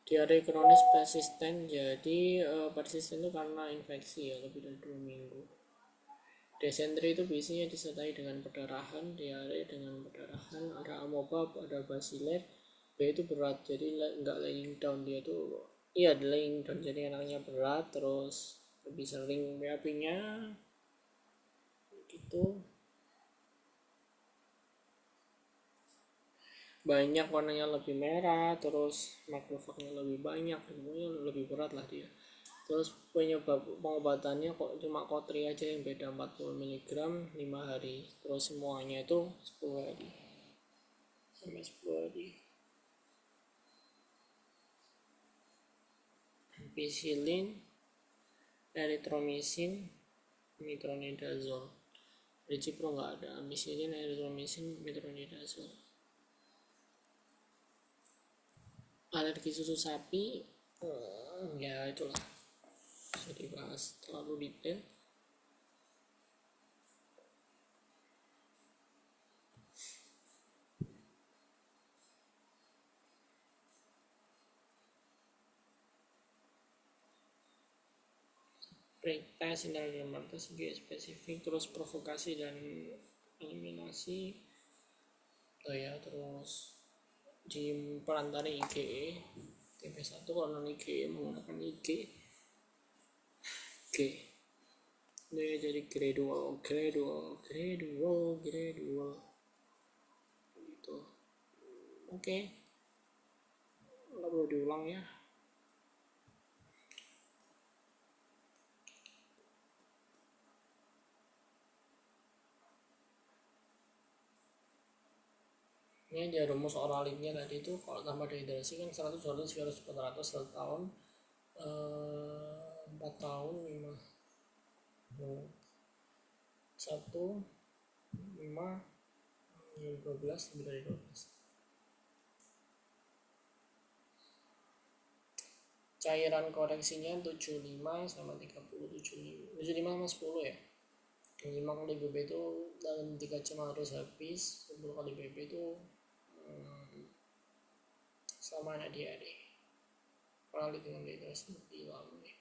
Diare kronis persisten, jadi persisten itu karena infeksi ya, lebih dari 2 minggu. Desentri itu biasanya disertai dengan perdarahan, diare dengan perdarahan, ada amoeba, ada basiler. B itu berat, jadi nggak laying down, dia tuh iya laying down, jadi anaknya berat, terus lebih sering BAP-nya gitu. Banyak, warnanya lebih merah, terus makrofagnya lebih banyak, semuanya lebih berat lah dia. Terus penyebab pengobatannya kok cuma kotri aja yang beda 40 mg 5 hari, terus semuanya itu 10 hari sampai 10 hari. Ampicillin, erythromycin, metronidazole. Di Cipro nggak ada ampicillin, erythromycin, metronidazole. Alergi susu sapi, ya itulah, bisa dibahas terlalu detail. Break test, interdermal test, spesifik, terus provokasi dan eliminasi, ya, terus di perantara IgE, TP1 kalau non IgE menggunakan G, dia jadi gradual gitu. Oke, nggak perlu diulang ya. Ini dia rumus oralingnya tadi itu kalau tambah dehidrasi kan 100 200 300 400 1 tahun 4 tahun 5 1 5 12 lebih dari 12. Cairan koreksinya 75 sama 30 75 sama 10 ya. 5 kali BB itu dalam 3 jam harus habis. 10 kali BB itu sama anak dia deh. Kalau dengan dehidrasi lebih lama nih.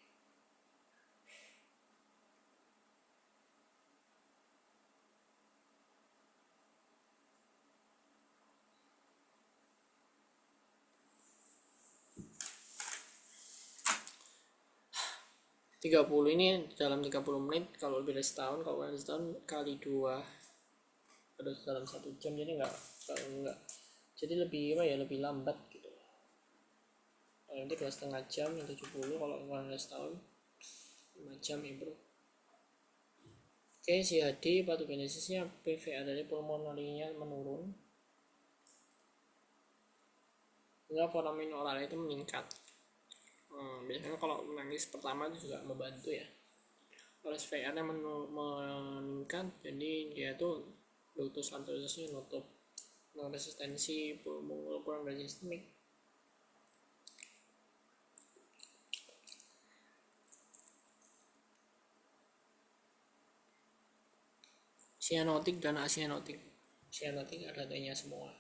Tiga puluh ini dalam 30 menit, kalau lebih dari setahun, kalau lebih dari setahun kali 2 terus dalam 1 jam, jadi enggak jadi lebih apa ya, lebih lambat gitu. Kalau itu 2,5 jam yang 70, kalau kurang dari setahun 5 jam ya bro. Oke, CHD patogenesisnya PVA dari pulmonarinya menurun hingga foramen oral itu meningkat. Biasanya kalau menangis pertama itu juga membantu ya. Kalau SVR nya meningkat, jadi dia tuh ductus arteriosusnya nutup, resistensi pulmonar dan sistemik. Sianotik dan asianotik. Sianotik ada T-nya semua.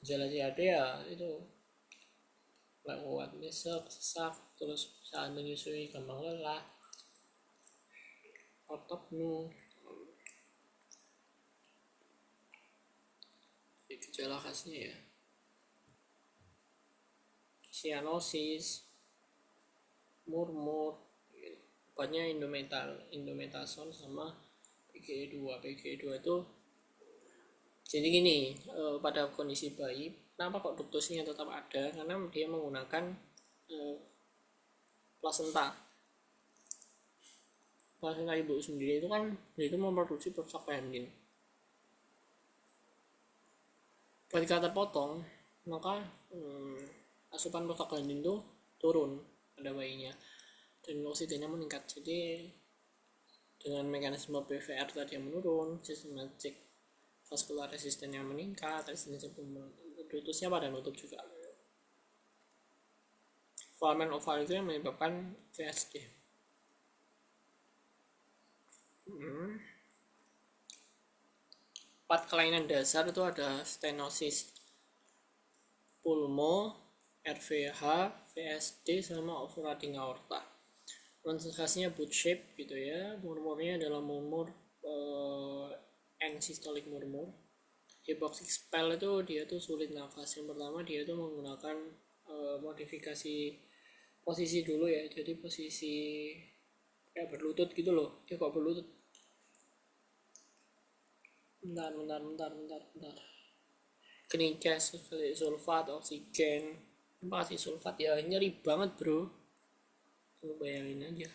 Gejala CAD ya itu nggak kuat, desek, sesak, terus saat menyusui gampang lelah, otot nu. Gejala khasnya ya sianosis, murmur, obatnya indometason sama PGE2. PGE2 itu jadi gini, pada kondisi bayi kenapa kok duktusnya tetap ada, karena dia menggunakan plasenta ibu sendiri itu kan itu memproduksi prostaglandin. Ketika terpotong maka asupan prostaglandin itu turun pada bayinya dan oksigennya meningkat. Jadi dengan mekanisme PVR tadi yang menurun, sistematik vaskular resistennya meningkat, resistensi ductusnya pada nutup juga. Foramen oval itu yang menyebabkan VSD. Empat kelainan dasar itu ada stenosis pulmo, RVH, VSD, sama overriding aorta. Konsentrasinya boot shape gitu ya. Murmurnya adalah murmur end-systolic murmur. Hypoxic spell itu dia tuh sulit nafas. Yang pertama dia tuh menggunakan modifikasi posisi dulu ya. Jadi posisi kayak berlutut gitu loh. Dia kok berlutut. Bentar. Kenicas, sulfat, oksigen. Kasih sulfat ya nyeri banget bro. Coba bayangin aja.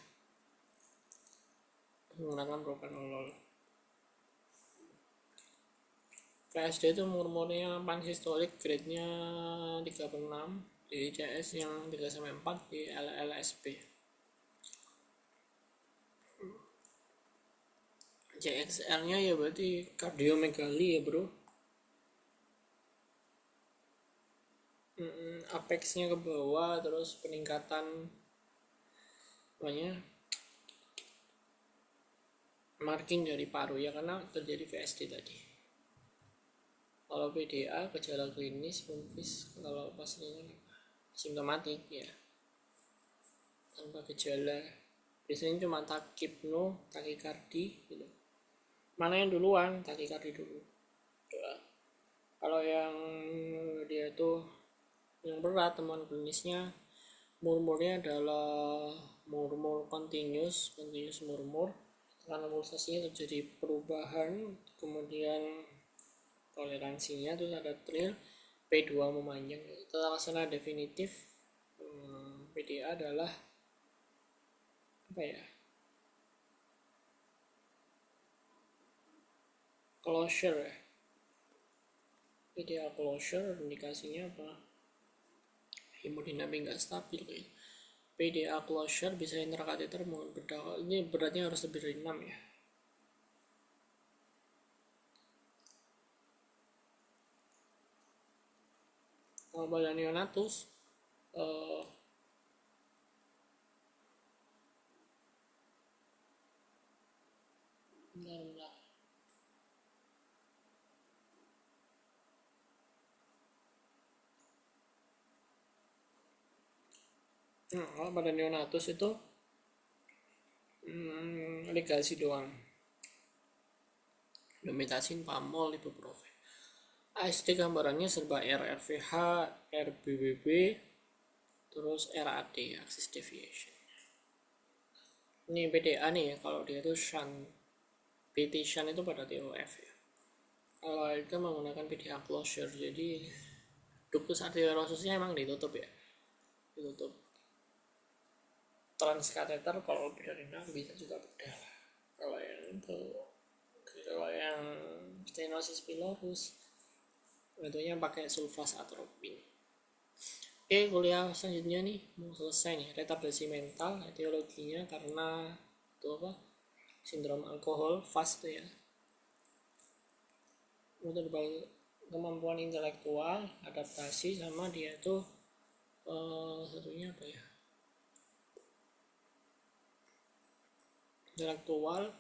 Menggunakan propanolol. VSD itu murmurnya pansistolik, grade-nya 36, di CS yang 3-4 di LLSP. CXL-nya ya berarti kardiomegali ya bro. Apex-nya ke bawah, terus peningkatan banyak marking dari paru ya karena terjadi VSD tadi. Kalau PDA gejala klinis memfis, kalau pas ini simptomatik ya tanpa gejala, biasanya cuma takipno, takikardi gitu. Mana yang duluan? Takikardi dulu. Kalau yang dia tuh yang berat, teman klinisnya murmurnya adalah murmur continuous murmur, karena pulsasinya terjadi perubahan, kemudian toleransinya terus ada tril, P2 memanjang. Tata laksana definitif PDA adalah apa ya, closure ya, Ideal closure indikasinya apa? Hemodinamik nggak stabil ya. PDA closure bisa interkateter menggunakan bedah. Ini beratnya harus lebih dari 6 ya. Kalau pada neonatus bentar. Kalau pada neonatus itu ligasi doang. Dometasin, pamol, ibuprofen. ASD gambarannya serba RRVH, RBBB, terus RAD, axis deviation. Ini PDA nih ya, kalau dia tuh shunt, PT shunt itu pada TOF ya. Kalau itu menggunakan PDA closure, jadi ductus arteriosusnya emang ditutup ya, ditutup. Transkateter kalau lebih dari 6 bisa juga bedah. Kalau yang itu, kalau yang stenosis pylorus tentunya pakai sulfas atropin. Oke, kuliah selanjutnya nih mau selesai nih, retardasi mental, etiologinya karena itu apa, sindrom alkohol fast tuh ya, kemampuan intelektual, adaptasi, sama dia tuh satunya apa ya, intelektual,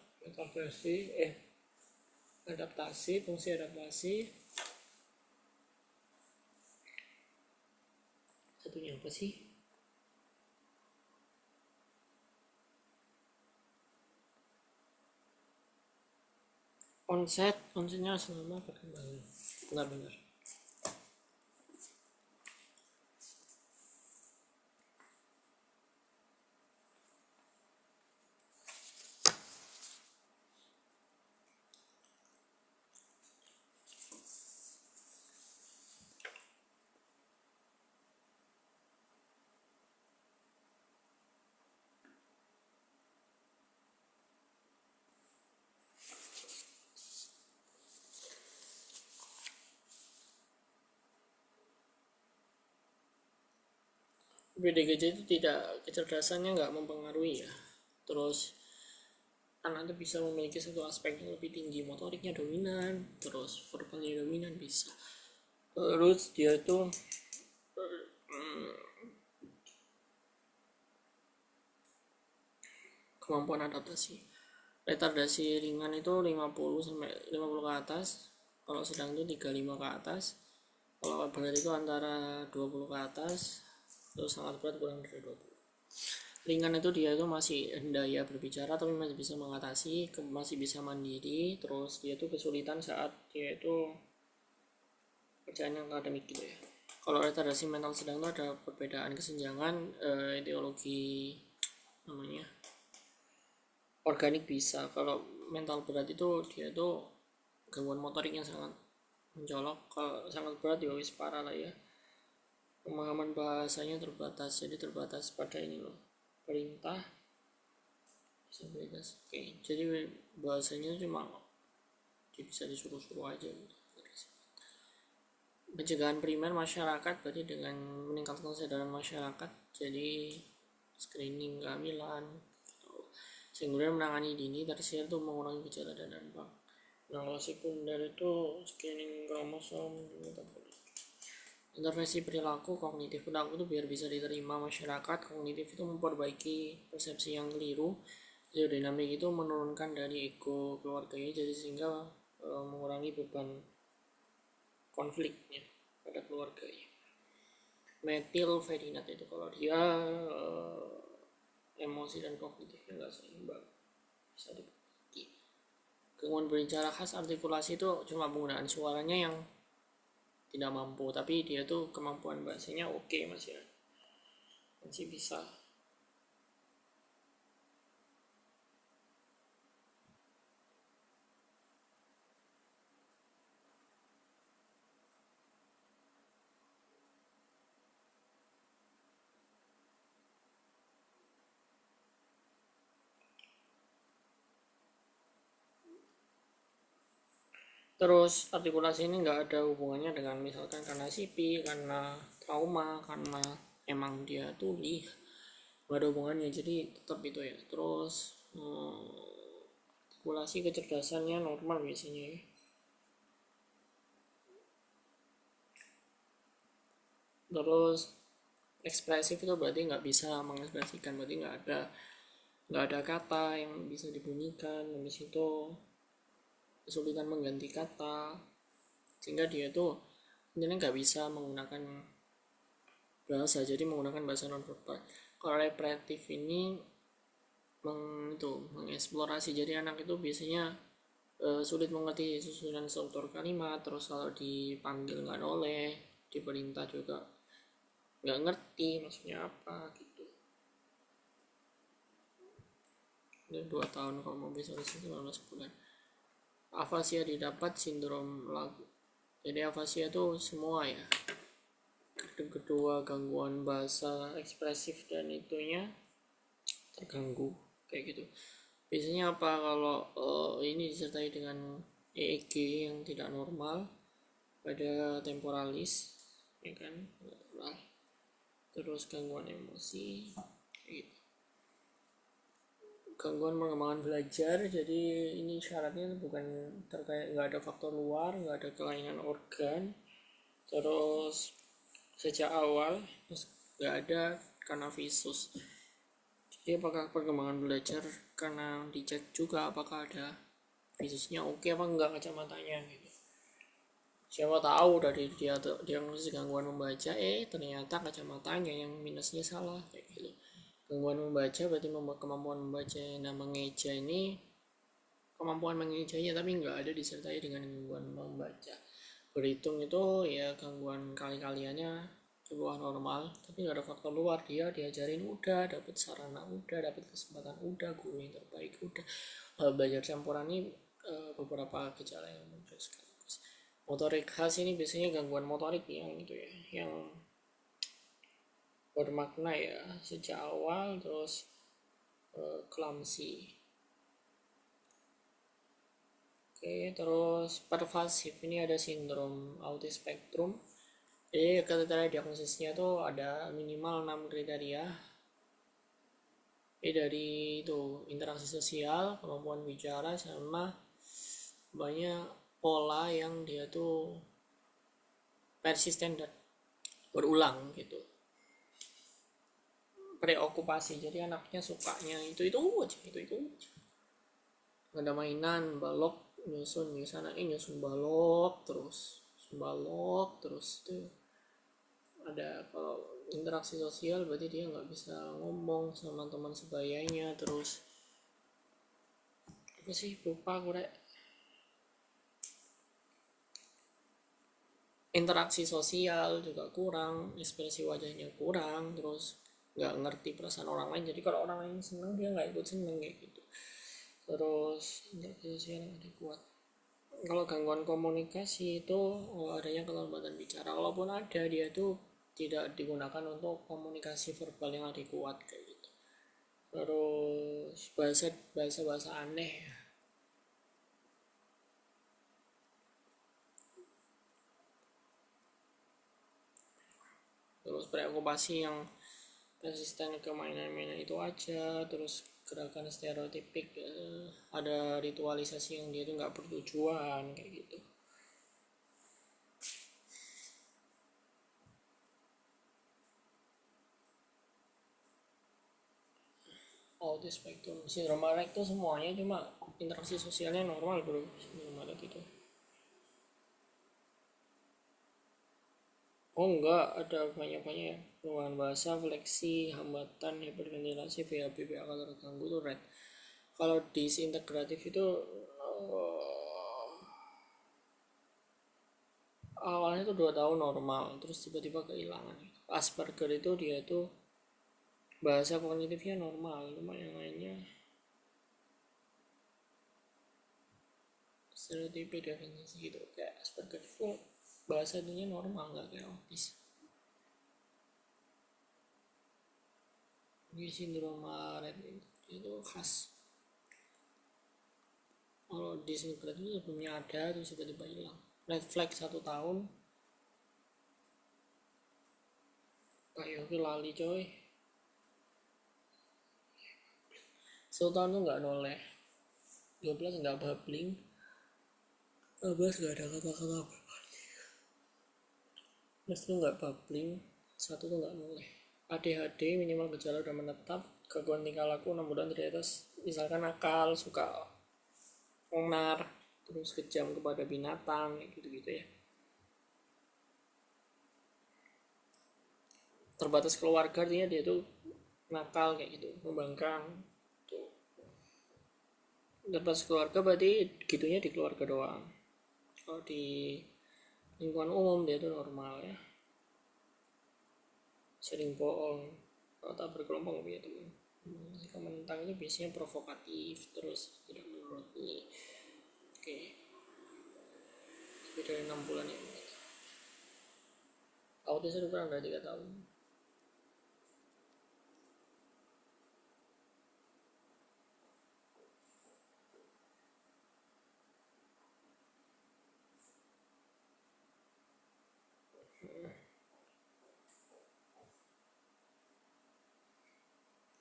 adaptasi, fungsi adaptasi, satunya apa sih, onsetnya selama perkembangan. Benar-benar PDGJ itu tidak, kecerdasannya nggak mempengaruhi ya. Terus anak itu bisa memiliki satu aspek yang lebih tinggi, motoriknya dominan, terus verbalnya dominan bisa. Terus dia itu kemampuan adaptasi, retardasi ringan itu 50 sampai 50 ke atas, kalau sedang itu 35 ke atas, kalau berat itu antara 20 ke atas, terus sangat berat kurang dari 20. Ringan itu dia itu masih daya berbicara tapi masih bisa mengatasi, masih bisa mandiri, terus dia itu kesulitan saat dia itu kerjaan yang akademik gitu ya. Kalau retardasi mental sedang itu ada perbedaan kesenjangan, etiologi namanya organik bisa. Kalau mental berat itu dia itu gangguan motorik yang sangat mencolok. Kalau sangat berat ya wis parah lah ya. Pemahaman bahasanya terbatas, jadi terbatas pada ini loh, perintah, disabilitas. Oke, jadi bahasanya cuma bisa disuruh-suruh aja gitu. Pencegahan primer masyarakat berarti dengan meningkatkan kesadaran masyarakat, jadi screening kehamilan, sehingga menangani dini. Tersier itu mengurangi gejala dan dampak. Nah, kalau sekunder itu screening kromosom, intervensi perilaku kognitif. Perilaku itu biar bisa diterima masyarakat, kognitif itu memperbaiki persepsi yang keliru, dinamik itu menurunkan dari ego keluarganya, jadi sehingga mengurangi beban konfliknya pada keluarganya. Metilfedinat itu kalau dia emosi dan kognitifnya nggak seimbang, bisa dibagi. Gangguan berbicara khas artikulasi itu cuma penggunaan suaranya yang tidak mampu, tapi dia tuh kemampuan bahasanya oke masih bisa. Terus artikulasi ini nggak ada hubungannya dengan misalkan karena CP, karena trauma, karena emang dia tuli, nggak ada hubungannya, jadi tetap itu ya. Terus artikulasi kecerdasannya normal biasanya ya. Terus ekspresif itu berarti nggak bisa mengekspresikan, berarti nggak ada kata yang bisa dibunyikan, habis itu kesulitan mengganti kata, sehingga dia tuh intinya nggak bisa menggunakan bahasa, jadi menggunakan bahasa nonverbal. Kalau repetitif ini mengeksplorasi, jadi anak itu biasanya sulit mengerti susunan struktur kalimat, terus kalau dipanggil nggak noleh, diperintah juga nggak ngerti maksudnya apa gitu. Dan 2 tahun kalau mau bisa 19 bulan. Afasia didapat sindrom lagu. Jadi afasia itu semua ya. Kedua gangguan bahasa ekspresif dan itunya terganggu kayak gitu. Biasanya apa kalau ini disertai dengan EEG yang tidak normal pada temporalis, ya kan? Terus gangguan emosi, gitu. Gangguan perkembangan belajar, jadi ini syaratnya bukan terkait, nggak ada faktor luar, nggak ada kelainan organ, terus sejak awal terus nggak ada karena visus. Jadi apakah perkembangan belajar karena dicek juga apakah ada visusnya oke apa enggak kacamatanya gitu. Siapa tahu dari dia diagnosis gangguan membaca, ternyata kacamatanya yang minusnya salah kayak gitu. Gangguan membaca berarti kemampuan membaca. Nah, mengeja ini kemampuan mengejanya tapi nggak ada disertai dengan gangguan membaca. Berhitung itu ya gangguan kali-kaliannya di bawah normal, tapi nggak ada faktor luar. Dia diajarin udah, dapat sarana udah, dapat kesempatan udah, guru yang terbaik udah. Belajar campuran ini beberapa gejala yang muncul sekaligus. Motorik khas ini biasanya gangguan motorik yang itu ya, yang bermakna ya sejak awal, terus clumsy. Oke, terus pervasif ini ada sindrom autis spektrum. Jadi kriteria diagnosisnya tuh ada minimal 6 kriteria. Dari itu interaksi sosial, kemampuan bicara, sama banyak pola yang dia tuh persisten dan berulang gitu. Preokupasi, jadi anaknya sukanya itu aja, itu aja. Ada mainan balok, nyusun misalnya nyusun balok terus tuh ada. Kalau interaksi sosial berarti dia nggak bisa ngomong sama teman sebayanya. Terus apa sih, lupa aku rek. Interaksi sosial juga kurang, ekspresi wajahnya kurang, terus nggak ngerti perasaan orang lain, jadi kalau orang lain seneng dia nggak ikut seneng kayak gitu. Terus interaksi sosial yang ada kuat. Kalau gangguan komunikasi itu adanya kelembatan bicara, walaupun ada dia tuh tidak digunakan untuk komunikasi verbal yang ada kuat kayak gitu. Terus bahasa aneh. Terus preokupasi yang persisten ke mainan-mainan itu aja. Terus gerakan stereotipik, ada ritualisasi yang dia tuh nggak bertujuan kayak gitu. Autis spektrum, sindrom Marek itu semuanya, cuma interaksi sosialnya normal bro. Sindrom Marek itu enggak, ada banyak perubahan bahasa, fleksi, hambatan, hiperventilasi, BAB, BAK terganggu tuh red. Kalau disintegratif itu awalnya tuh 2 tahun normal, terus tiba-tiba kehilangan. Asperger itu dia tuh bahasa kognitifnya normal, cuma yang lainnya stereotipik definisi gitu. Kayak Asperger itu bahasa dunia normal, nggak kayak autis. Ini sindrom Red itu khas. Kalau Disney Plus itu sebelumnya ada terus tiba-tiba hilang. Netflix 1 tahun, kayak lali coy. 1 tahun tuh nggak noleh, 12 nggak babbling, 12 nggak ada kata-kata apa, terus tuh nggak babbling, 1 tuh nggak noleh. ADHD minimal gejala udah menetap, gangguan tingkah laku 6 bulan dari atas, misalkan nakal, suka onar, terus kejam kepada binatang, gitu-gitu ya. Terbatas keluarga artinya dia tuh nakal kayak gitu, membangkang tuh. Terbatas keluarga berarti gitunya di keluarga doang. Kalau di lingkungan umum dia tuh normal ya, sering bohong, kalau tak berkelompok punya teman. Sikap menentang itu biasanya provokatif, terus tidak menuruti. Oke, lebih dari 6 bulan ya. Autis itu kurang dari 3 tahun.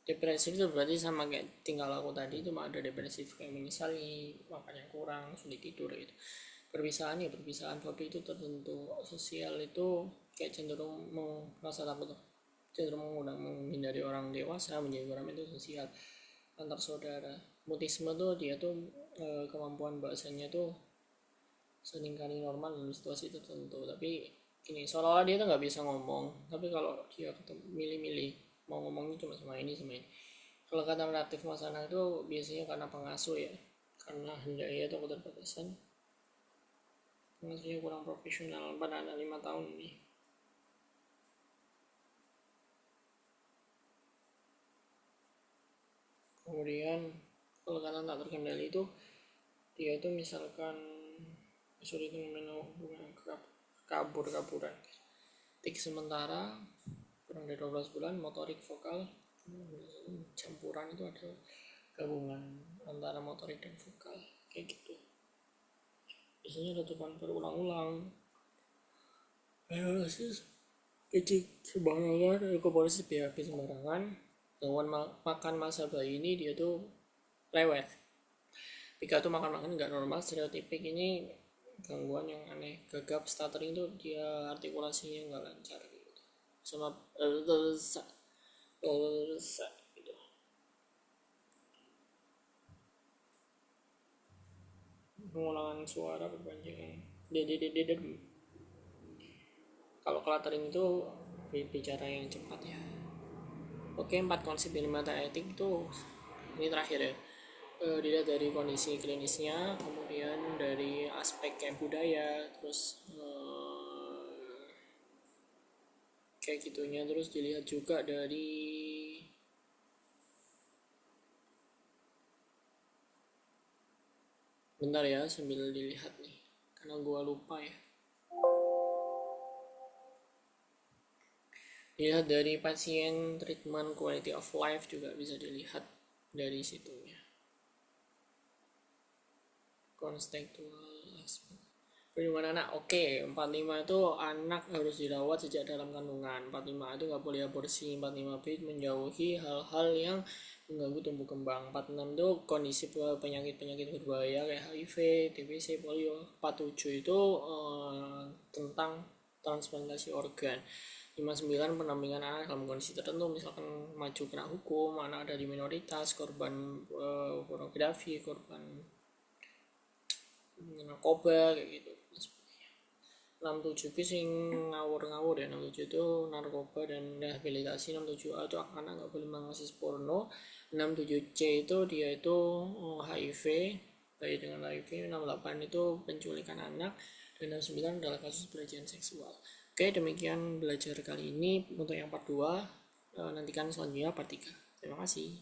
Depresif itu berarti sama kayak tinggal aku tadi, cuma ada depresif kayak menyesali makannya kurang, sulit tidur gitu. Perpisahan ya perpisahan, fobi itu tertentu. Sosial itu kayak cenderung merasa takut, cenderung mengundang menghindari orang dewasa, menjadi orang itu sosial antar saudara. Mutisme tuh dia tuh kemampuan bahasanya tuh seringkali normal dalam situasi tertentu, tapi ini seolah-olah dia tuh nggak bisa ngomong, tapi kalau dia ketemu milih-milih mau ngomongnya cuma sama ini sama ini. Kalau kata relatif masalah itu biasanya karena pengasuh ya, karena hendaknya itu keterbatasan, pengasuhnya kurang profesional pada anak 5 tahun ini. Kemudian kalau kata tak terkendali itu dia itu misalkan sulit memenuhi hubungan kabur-kaburan, tik sementara kurang dari 12 bulan, motorik vokal campuran, itu ada gabungan antara motorik dan vokal kayak gitu. Biasanya letupan berulang-ulang, kecil sembarangan, alkoholis BAB sembarangan, gangguan makan masa bayi ini dia tuh lewat. Pika tuh makan-makan nggak normal, stereotipik ini gangguan yang aneh, gagap, stuttering tuh dia artikulasinya nggak lancar gitu, sama gitu. Pengulangan suara berpanjangan, dede. Kalau cluttering itu bicara yang cepat ya. Oke, 4 konsep ilmu etik itu ini terakhir ya. Dilihat dari kondisi klinisnya, kemudian dari aspek kayak budaya, terus kayak gitunya, terus dilihat juga dari bentar ya sambil dilihat nih karena gua lupa ya. Dilihat dari pasien treatment quality of life juga bisa dilihat dari situnya. Kontekstual aspek perlindungan anak, oke. 45 itu anak harus dirawat sejak dalam kandungan. 45 itu nggak boleh aborsi. 45B menjauhi hal-hal yang mengganggu tumbuh kembang. 46 itu kondisi penyakit-penyakit berbahaya kayak HIV, TBC, polio. 47 itu tentang transplantasi organ. 59 pendampingan anak dalam kondisi tertentu, misalkan maju kena hukum, anak dari minoritas, korban pornografi, korban narkoba kayak gitu. 67 itu sing ngawur-ngawur ya. 67 itu narkoba dan rehabilitasi. 67A itu anak nggak boleh mengakses porno. 67C itu dia itu HIV, bayi dengan HIV. 68 itu penculikan anak, dan 69 adalah kasus pelecehan seksual. Oke, demikian belajar kali ini untuk yang part 2. Nantikan selanjutnya part 3. Terima kasih.